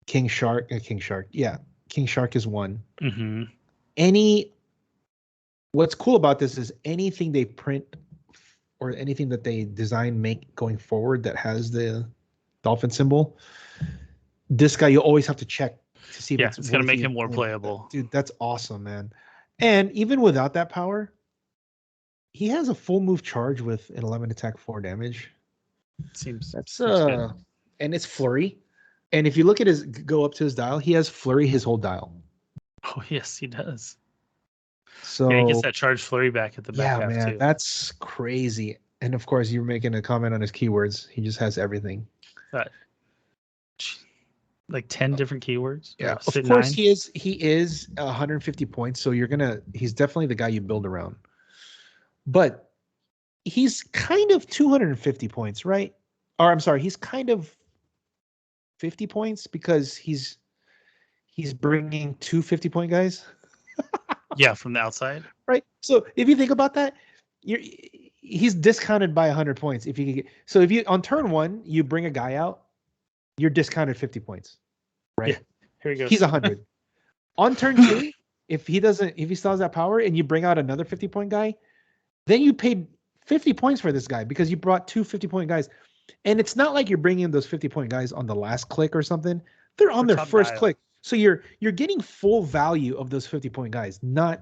King Shark. Yeah, King Shark is 1. Mm-hmm. What's cool about this is anything they print or anything that they design, make going forward that has the dolphin symbol, this guy you always have to check to see if it's going to make him more playable. Dude, that's awesome, man. And even without that power, he has a full move charge with an 11 attack, 4 damage. Seems good. And it's flurry. And if you look at go up to his dial, he has flurry his whole dial. Oh yes, he does. So he gets that charge flurry back at the back half too. That's crazy. And of course, you're making a comment on his keywords. He just has everything. Like 10 different keywords. Yeah, of course 9? He is 150 points. So he's definitely the guy you build around. But he's kind of 250 points, right? Or I'm sorry, he's kind of 50 points because he's bringing 2 50-point guys. Yeah, from the outside. Right. So if you think about that, he's discounted by 100 points. If you on turn 1 you bring a guy out, you're discounted 50 points. Right. Yeah, here he goes. He's 100. On turn 2, if he still has that power and you bring out another 50-point guy, then you paid 50 points for this guy because you brought 2 50-point guys. And it's not like you're bringing those 50-point guys on the last click or something. They're on their first click. So you're getting full value of those 50-point guys, not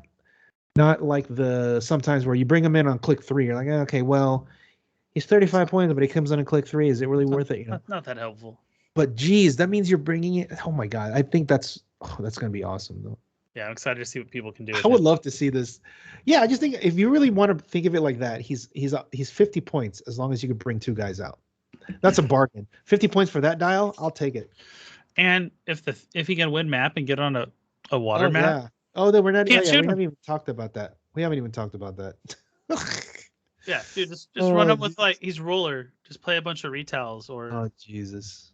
Not like the sometimes where you bring him in on click 3. You're like, okay, well, he's 35 points, but he comes in on click 3. Is it really worth it? Not that helpful. But geez, that means you're bringing it. Oh my god, I think that's going to be awesome though. Yeah, I'm excited to see what people can do. I would love to see this. Yeah, I just think if you really want to think of it like that, he's 50 points as long as you could bring 2 guys out. That's a bargain. 50 points for that dial, I'll take it. And if he can win map and get on a water map. Yeah. Oh, then we're not. We haven't even talked about that. Yeah, dude, just run up with he's roller. Just play a bunch of retails or Jesus.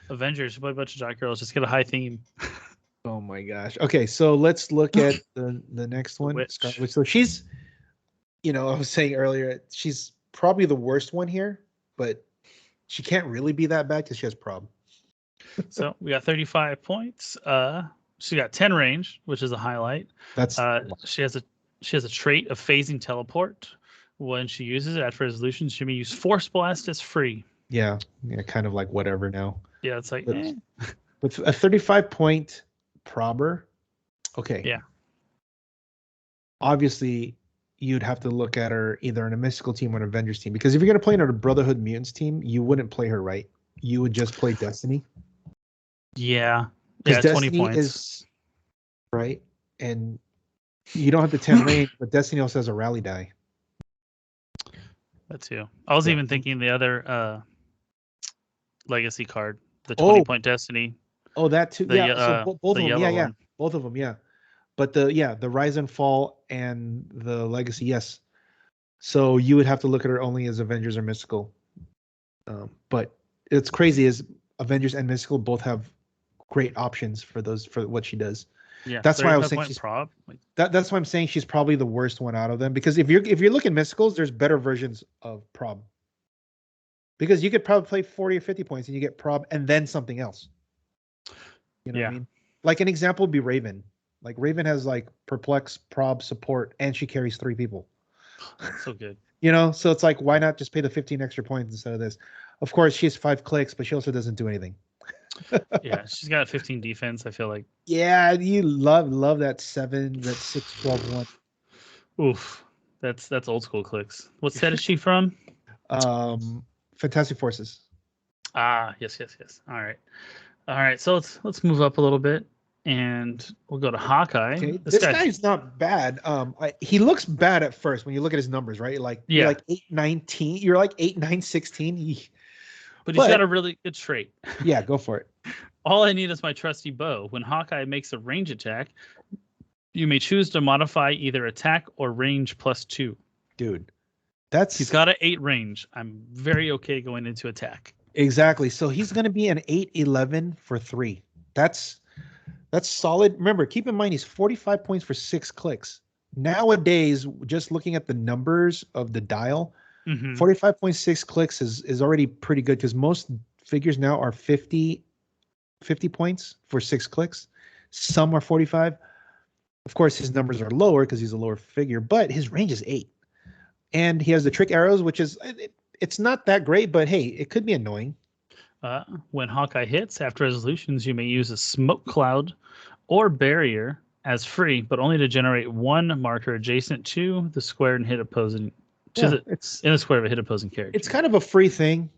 Avengers, play a bunch of Jack Girls, just get a high theme. Oh my gosh. Okay, so let's look at the next one. Scarlet Witch. So she's, I was saying earlier, she's probably the worst one here, but she can't really be that bad because she has prob. So we got 35 points. She got 10 range, which is a highlight. That's she has a trait of phasing teleport. When she uses it after resolution, she may use Force Blast as free. Yeah, kind of like whatever now. Yeah, it's like with a 35-point probber. Okay. Yeah. Obviously, you'd have to look at her either in a mystical team or an Avengers team, because if you're going to play in a Brotherhood Mutants team, you wouldn't play her right. You would just play Destiny. Yeah. Because Destiny 20 points. Is right, and you don't have the 10 range, but Destiny also has a rally die. That too. I was even thinking the other legacy card, the 20-point Destiny. Oh, that too. So both of them. Yeah. Both of them. Yeah. But the Rise and Fall and the Legacy. Yes. So you would have to look at her only as Avengers or Mystical. But it's crazy is Avengers and Mystical both have great options for what she does. Yeah. That's why I was saying she's prob. That's why I'm saying she's probably the worst one out of them, because if you're looking Mysticals, there's better versions of prob. Because you could probably play 40 or 50 points and you get prob and then something else. You know what I mean? Like an example would be Raven. Like Raven has like perplex, prob, support, and she carries 3 people. So good. So it's like, why not just pay the 15 extra points instead of this? Of course, she has 5 clicks, but she also doesn't do anything. Yeah, she's got 15 defense, I feel like. Yeah, you love that 7, that 6, 12, 1. Oof. That's old school clicks. What set is she from? Fantastic Forces. Ah, yes. All right. So let's move up a little bit, and we'll go to Hawkeye. Okay. This guy's not bad. He looks bad at first when you look at his numbers, right? You're like 8-19. You're like 8-9-16. But he's got a really good trait. Yeah, go for it. All I need is my trusty bow. When Hawkeye makes a range attack, you may choose to modify either attack or range +2. Dude, he's got an 8 range. I'm very okay going into attack. Exactly. So he's going to be an 8-11 for 3. That's solid. Remember, keep in mind he's 45 points for 6 clicks. Nowadays, just looking at the numbers of the dial, 45.6 clicks is already pretty good, because most figures now are 50 points for 6 clicks. Some are 45. Of course, his numbers are lower because he's a lower figure, but his range is 8. And he has the trick arrows, which is it's not that great, but hey, it could be annoying. When Hawkeye hits, after resolutions, you may use a smoke cloud or barrier as free, but only to generate 1 marker adjacent to the square and hit opposing. It's in the square of a hit opposing character. It's kind of a free thing.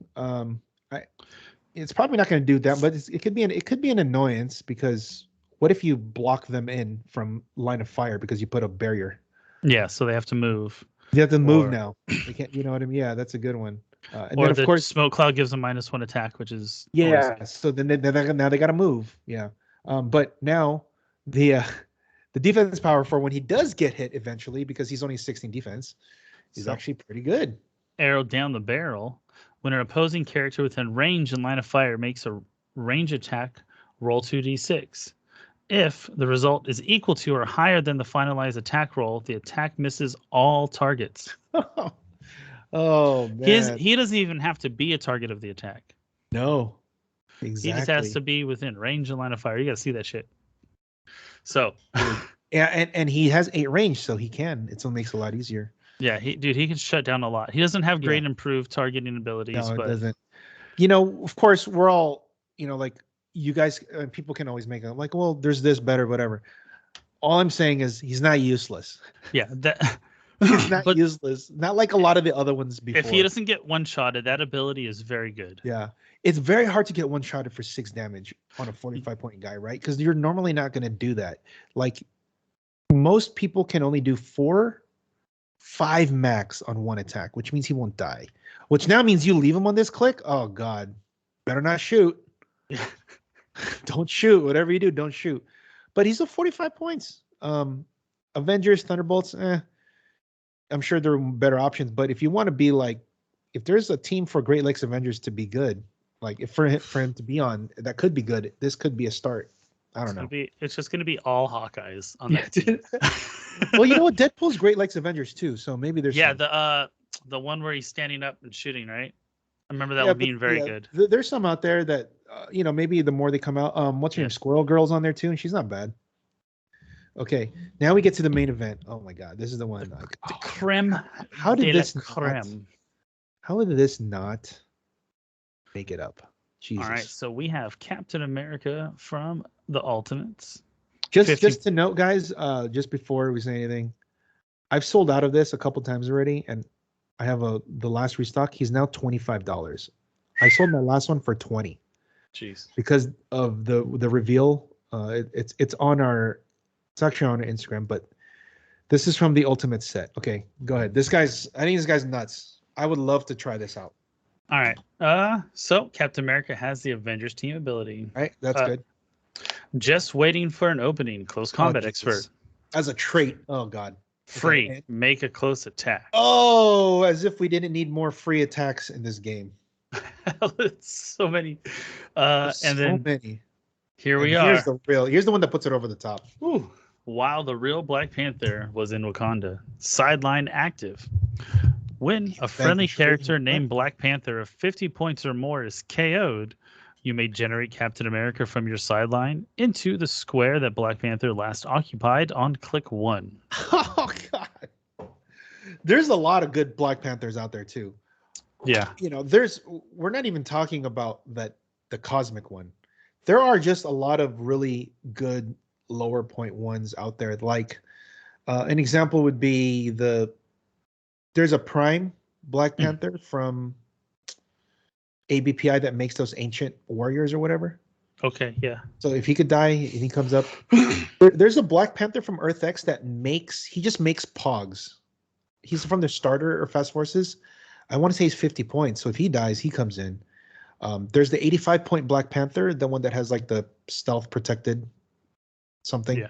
It's probably not going to do that, but it could be an annoyance, because what if you block them in from line of fire because you put a barrier? Yeah, so they have to move. They have to move now. They can't. You know what I mean? Yeah, that's a good one. And or then, of course, smoke cloud gives them -1 attack, which is So then now they got to move. Yeah. But now the defense power for when he does get hit eventually, because he's only 16 defense, is actually pretty good. Arrow down the barrel. When an opposing character within range and line of fire makes a range attack, roll 2d6. If the result is equal to or higher than the finalized attack roll, the attack misses all targets. Oh man. He doesn't even have to be a target of the attack. No. Exactly. He just has to be within range and line of fire. You got to see that shit. So, yeah, and he has 8 range, so he can. It makes it a lot easier. Yeah, he can shut down a lot. He doesn't have great improved targeting abilities. No, but it doesn't. Of course, we're all, like you guys, people can always make it like, well, there's this better, whatever. All I'm saying is he's not useless. Yeah, that he's not useless. Not like a lot of the other ones before. If he doesn't get one-shotted, that ability is very good. Yeah. It's very hard to get one-shotted for 6 damage on a 45-point guy, right? Because you're normally not going to do that. Like, most people can only do 4, 5 max on one attack, which means he won't die. Which now means you leave him on this click. Oh, God. Better not shoot. Don't shoot. Whatever you do, don't shoot. But he's at 45 points. Avengers, Thunderbolts, I'm sure there are better options. But if you want to be like, if there's a team for Great Lakes Avengers to be good, like if for him to be on, that could be good. This could be a start. I don't know. It's just going to be all Hawkeyes on that team. Well, you know what? Deadpool's Great Lakes Avengers too. So maybe there's the one where he's standing up and shooting, right? I remember that one being very good. There's some out there that maybe the more they come out. What's her name? Squirrel Girl's on there too, and she's not bad. Okay, now we get to the main event. Oh my God, this is the one. The creme. How did this not make it up? Jesus. All right, so we have Captain America from the Ultimates. Just to note, guys, just before we say anything, I've sold out of this a couple times already, and I have the last restock. He's now $25. I sold my last one for $20. Jeez. Because of the reveal. It's on our. It's actually on our Instagram, but this is from the Ultimate set. Okay, go ahead. I think this guy's nuts. I would love to try this out. All right. So Captain America has the Avengers team ability. All right, that's good. Just waiting for an opening. Close combat expert. As a trait. Oh God. Free. Okay. Make a close attack. Oh, as if we didn't need more free attacks in this game. It's so many. Many. Here we are. Here's the one that puts it over the top. Ooh. While the real Black Panther was in Wakanda, sideline active. When a friendly character named Black Panther of 50 points or more is KO'd, you may generate Captain America from your sideline into the square that Black Panther last occupied on click 1. Oh, God. There's a lot of good Black Panthers out there, too. Yeah. We're not even talking about the cosmic one. There are just a lot of really good lower point ones out there. Like an example would be there's a Prime Black Panther from ABPI that makes those ancient warriors or whatever. Okay, yeah. So if he could die and he comes up, there's a Black Panther from Earth X that just makes pogs. He's from the starter or fast forces. I want to say he's 50 points. So if he dies, he comes in. There's the 85-point Black Panther, the one that has like the stealth protected something. Yeah.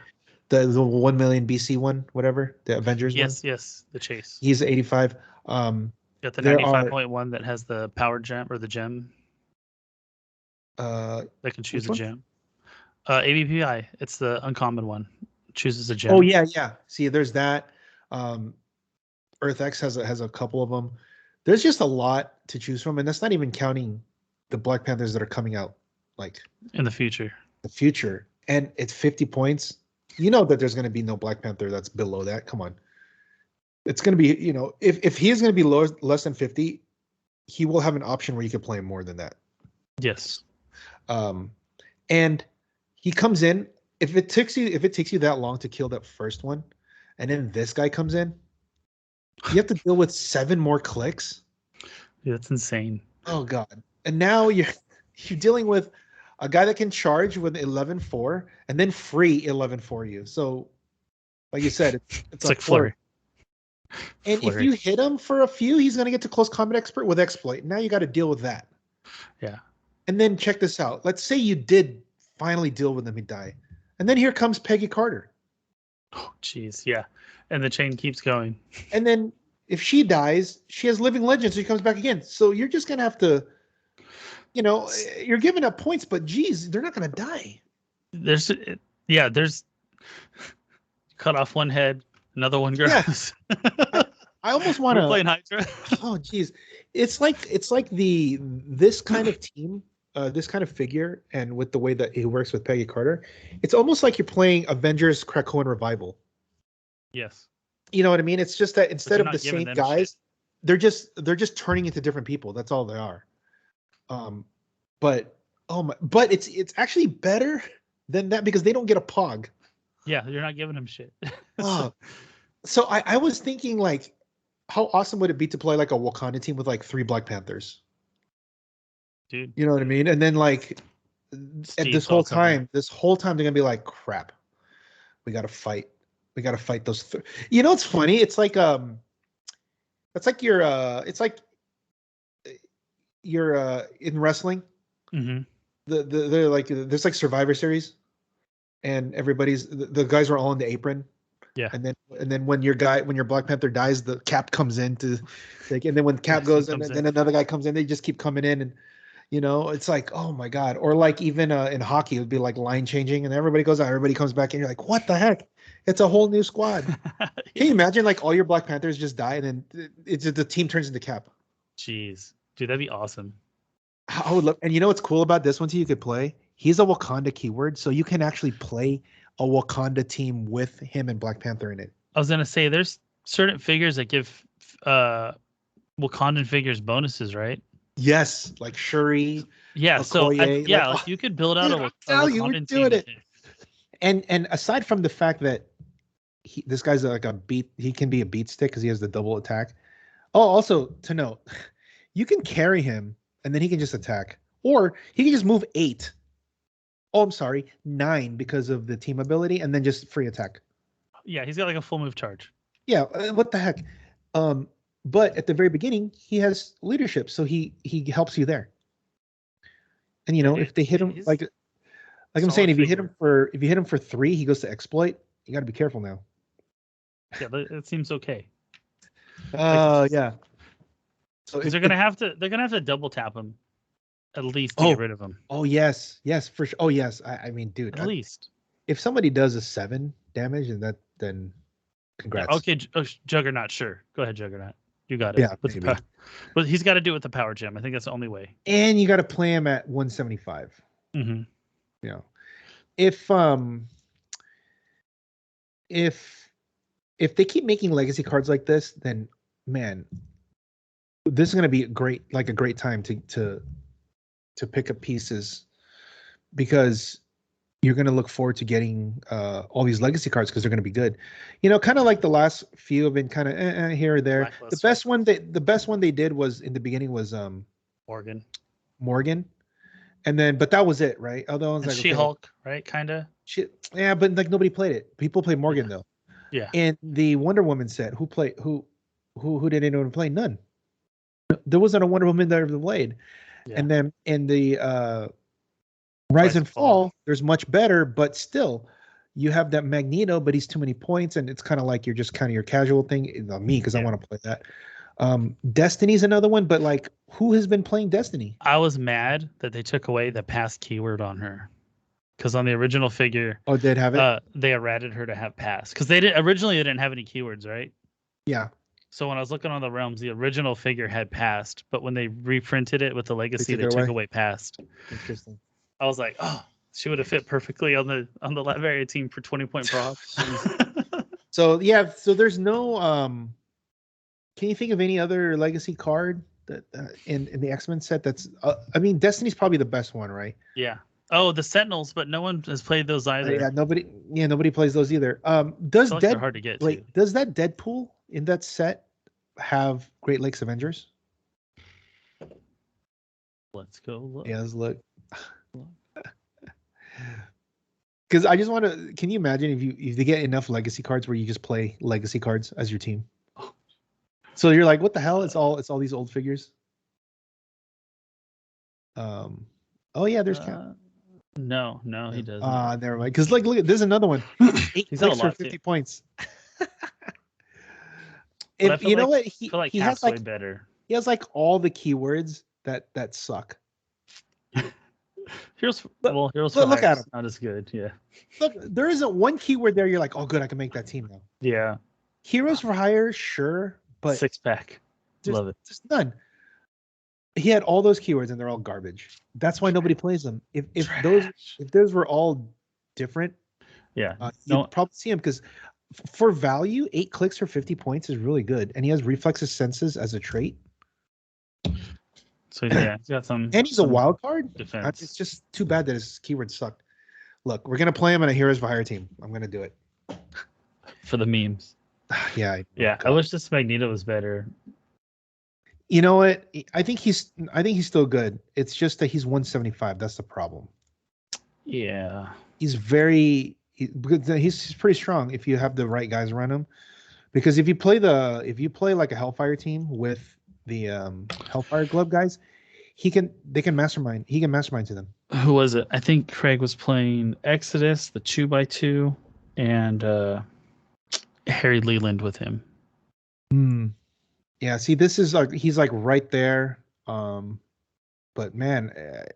The 1 million BC one, whatever, the Avengers one. Yes, the chase. He's 85. Got the 95.1 that has the power gem or the gem. That can choose a gem. ABPI, it's the uncommon one. Chooses a gem. Oh yeah. See, there's that. Earth X has a couple of them. There's just a lot to choose from, and that's not even counting the Black Panthers that are coming out like in the future. And it's 50 points. You know that there's going to be no Black Panther that's below that. Come on. It's going to be, if he is going to be less than 50, he will have an option where you could play him more than that. Yes. And he comes in. If it takes you that long to kill that first one, and then this guy comes in, you have to deal with 7 more clicks. Yeah, that's insane. Oh God. And now you're dealing with a guy that can charge with 11-4 and then free 11-4 you. So, like you said, it's like flurry. And if you hit him for a few, he's going to get to close combat expert with exploit. Now you got to deal with that. Yeah. And then check this out. Let's say you did finally deal with him and die. And then here comes Peggy Carter. Oh, jeez. Yeah. And the chain keeps going. And then if she dies, she has living legend, so she comes back again. So you're just going to have to, you're giving up points, but geez, they're not going to die. There's cut off one head, another one grows. Yeah. I almost want to playing Hydra. Oh, geez. It's like this kind of team, this kind of figure, and with the way that he works with Peggy Carter, it's almost like you're playing Avengers Krakoan Revival. Yes. You know what I mean? It's just that instead of the same guys, they're just turning into different people. That's all they are. But it's actually better than that because they don't get a pog. Yeah, you're not giving him shit. Oh, so I was thinking like, how awesome would it be to play like a Wakanda team with like 3 Black Panthers? Dude. You know what I mean? And then like at this whole time they're gonna be like, crap, we gotta fight. We gotta fight those. You know, it's funny. It's like you're in wrestling. Mm-hmm. They're like there's like Survivor Series, and everybody's the guys are all in the apron. Yeah. And then when your Black Panther dies, the Cap comes in to like, and then when Cap goes and then another guy comes in, they just keep coming in, and you know, it's like, oh my God. Or like even in hockey, it would be like line changing and everybody goes out, everybody comes back and you're like, what the heck? It's a whole new squad. Can you imagine like all your Black Panthers just die and then it's just the team turns into Cap? Jeez. Dude, that'd be awesome. I would love, and you know what's cool about this one too? You could play. He's a Wakanda keyword, so you can actually play a Wakanda team with him and Black Panther in it. I was gonna say there's certain figures that give Wakandan figures bonuses, right? Yes, like Shuri. Yeah, Okoye, like you could build out a Wakandan team. It. And aside from the fact that this guy's like he can be a beat stick because he has the double attack. Oh, also to note, you can carry him and then he can just attack, or he can just move 8. Oh, I'm sorry, 9 because of the team ability, and then just free attack. Yeah, he's got like a full move charge. Yeah, what the heck? But at the very beginning, he has leadership, so he helps you there. And you know, if they hit him like I'm saying, if you hit him for 3, he goes to exploit. You got to be careful now. Yeah, it seems okay. Yeah. So they're gonna have to double tap him, at least to get rid of him. Oh yes, for sure. Oh yes, I mean, dude. At least if somebody does a 7 damage, and then congrats. Yeah, okay, Juggernaut. Sure, go ahead, Juggernaut. You got it. Yeah, but he's got to do it with the power gem. I think that's the only way. And you got to play him at 175. Mm-hmm. Yeah. If they keep making legacy cards like this, then man, this is going to be a great time to pick up pieces, because you're going to look forward to getting all these legacy cards because they're going to be good. You know, kind of like the last few have been kind of here or there. The best one they did was in the beginning was Morgan. And then, but that was it, right? Other ones like She-Hulk, right? Kind of. Yeah, but like nobody played it. People played Morgan though. Yeah. And the Wonder Woman set, who did anyone play? None. There wasn't a Wonder Woman that ever played. Yeah. And then in the Rise and Fall, there's much better, but still, you have that Magneto, but he's too many points, and it's kind of like you're just kind of your casual thing. Me, because I want to play that. Destiny's another one, but like, who has been playing Destiny? I was mad that they took away the pass keyword on her, because on the original figure, did have it? They errated her to have pass, because they didn't have any keywords, right? Yeah. So when I was looking on the realms, the original figure had passed, but when they reprinted it with the legacy, they took away passed. Interesting. I was like, oh, she would have fit perfectly on the Latveria team for 20-point procs. So there's no can you think of any other legacy card that in the X-Men set that's I mean, Destiny's probably the best one, right? Yeah. Oh, the Sentinels, but no one has played those either. Yeah, nobody plays those either. They're hard to get to. Does that Deadpool in that set have Great Lakes Avengers? Let's go look. Yeah, let's look. Because I just want to. Can you imagine if they get enough legacy cards where you just play legacy cards as your team? So you're like, what the hell? It's all these old figures. Oh yeah, there's Cap. No, he doesn't. Never mind. Because like, look, there's another one. 8 clicks for 50 points. If you know what, he has like better. He has like all the keywords that suck. Heroes for look at him. Not as good. Yeah. Look, there isn't one keyword there. You're like, oh, good, I can make that team now. Yeah. Heroes for Hire, sure, but 6-pack. Love it. There's none. He had all those keywords and they're all garbage. That's why nobody plays them. If those were all different, yeah, you'd probably see him, because for value, 8 clicks for 50 points is really good, and he has reflexes senses as a trait. So yeah, he's got some, and he's a wild card. Defense. It's just too bad that his keywords sucked. Look, we're gonna play him in a Heroes for Hire team. I'm gonna do it for the memes. Yeah. I wish this Magneto was better. You know what? I think he's still good. It's just that he's 175. That's the problem. Yeah. He's pretty strong if you have the right guys around him. Because if you play like a Hellfire team with the Hellfire Glove guys, they can mastermind. He can mastermind to them. Who was it? I think Craig was playing Exodus, the 2x2, and Harry Leland with him. Yeah, see, this is like he's like right there. But man,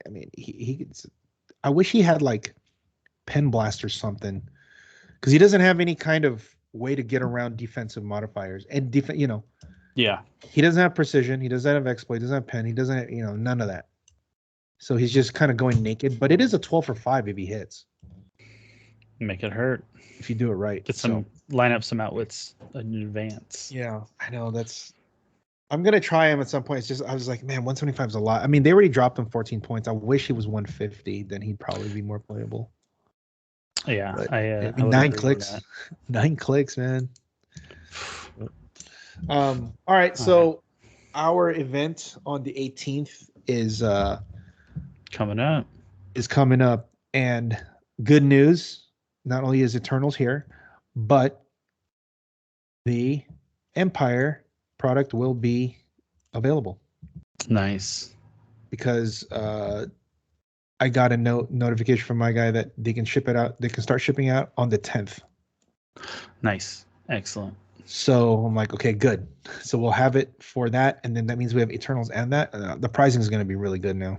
I mean, I wish he had like Pen Blast or something, because he doesn't have any kind of way to get around defensive modifiers and Yeah. He doesn't have precision. He doesn't have exploit. He doesn't have pen. He doesn't have, none of that. So he's just kind of going naked. But it is a 12 for 5 if he hits. Make it hurt if you do it right. Line up some outwits in advance. Yeah, I know I'm gonna try him at some point. It's just I was like, man, 175 is a lot. I mean, they already dropped him 14 points. I wish he was 150. Then he'd probably be more playable. Yeah, but, I 9 clicks. 9 clicks, man. All right, so our event on the 18th is coming up. And good news, not only is Eternals here, but the Empyre product will be available. Nice. Because I got a notification from my guy that they can ship it out. They can start shipping out on the 10th. Nice. Excellent. So I'm like, okay, good. So we'll have it for that. And then that means we have Eternals and that. The pricing is going to be really good now.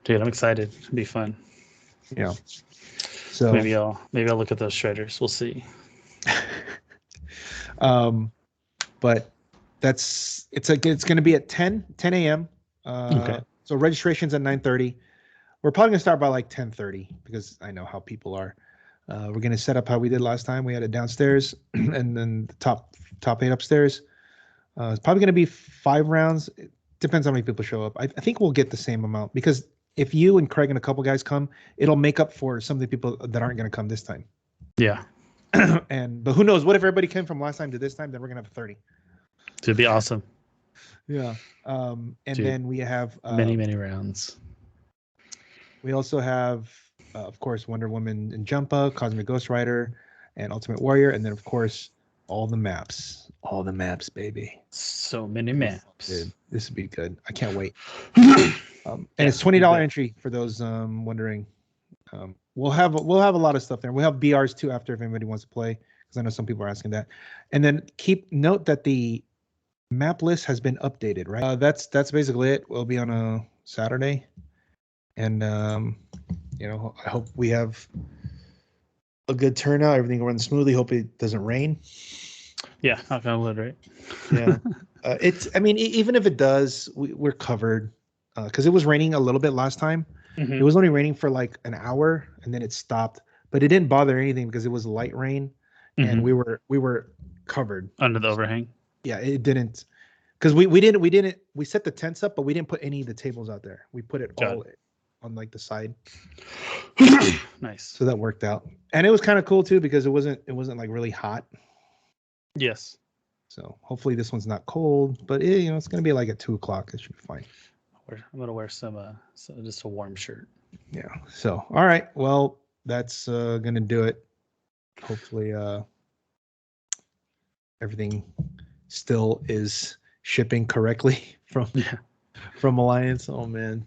Dude, I'm excited. It'll be fun. Yeah. So maybe I'll look at those shredders. We'll see. But it's going to be at 10 a.m. Okay. So registration's at 9:30. We're probably going to start by like 10:30 because I know how people are. We're going to set up how we did last time. We had it downstairs and then the top 8 upstairs. It's probably going to be 5 rounds. It depends how many people show up. I think we'll get the same amount because if you and Craig and a couple guys come, it'll make up for some of the people that aren't going to come this time. Yeah. But who knows? What if everybody came from last time to this time? Then we're going to have 30. It'd be awesome. Yeah. Then we have many rounds. We also have, of course, Wonder Woman and Jumpa, Cosmic Ghost Rider, and Ultimate Warrior, and then of course all the maps. All the maps, baby. So many maps. Dude, this would be good. I can't wait. And it's $20 entry for those wondering. We'll have a lot of stuff there. We'll have BRs too after if anybody wants to play, because I know some people are asking that. And then note that the map list has been updated, right? That's basically it. We'll be on a Saturday, and I hope we have a good turnout. Everything runs smoothly. Hope it doesn't rain. Yeah, knock on wood, right? Yeah. Even if it does, we're covered because it was raining a little bit last time. Mm-hmm. It was only raining for like an hour and then it stopped, but it didn't bother anything because it was light rain, and we were covered under the overhang. Yeah, it didn't, because we set the tents up, but we didn't put any of the tables out there. We put it all on like the side. Nice. So that worked out, and it was kind of cool too because it wasn't like really hot. Yes. So hopefully this one's not cold, but it's gonna be like at 2:00. It should be fine. I'm gonna wear some just a warm shirt. Yeah. So all right, well that's gonna do it. Hopefully everything still is shipping correctly from Alliance. Oh man.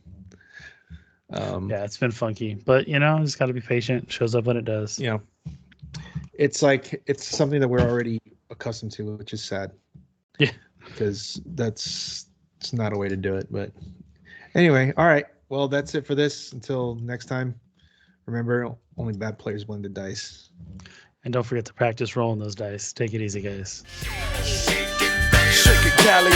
Yeah, it's been funky, but just got to be patient. It shows up when it does. Yeah. It's something that we're already accustomed to, which is sad. Yeah. Because it's not a way to do it. But anyway, all right. Well, that's it for this. Until next time, remember, only bad players win the dice. And don't forget to practice rolling those dice. Take it easy, guys. Shake it, Cali.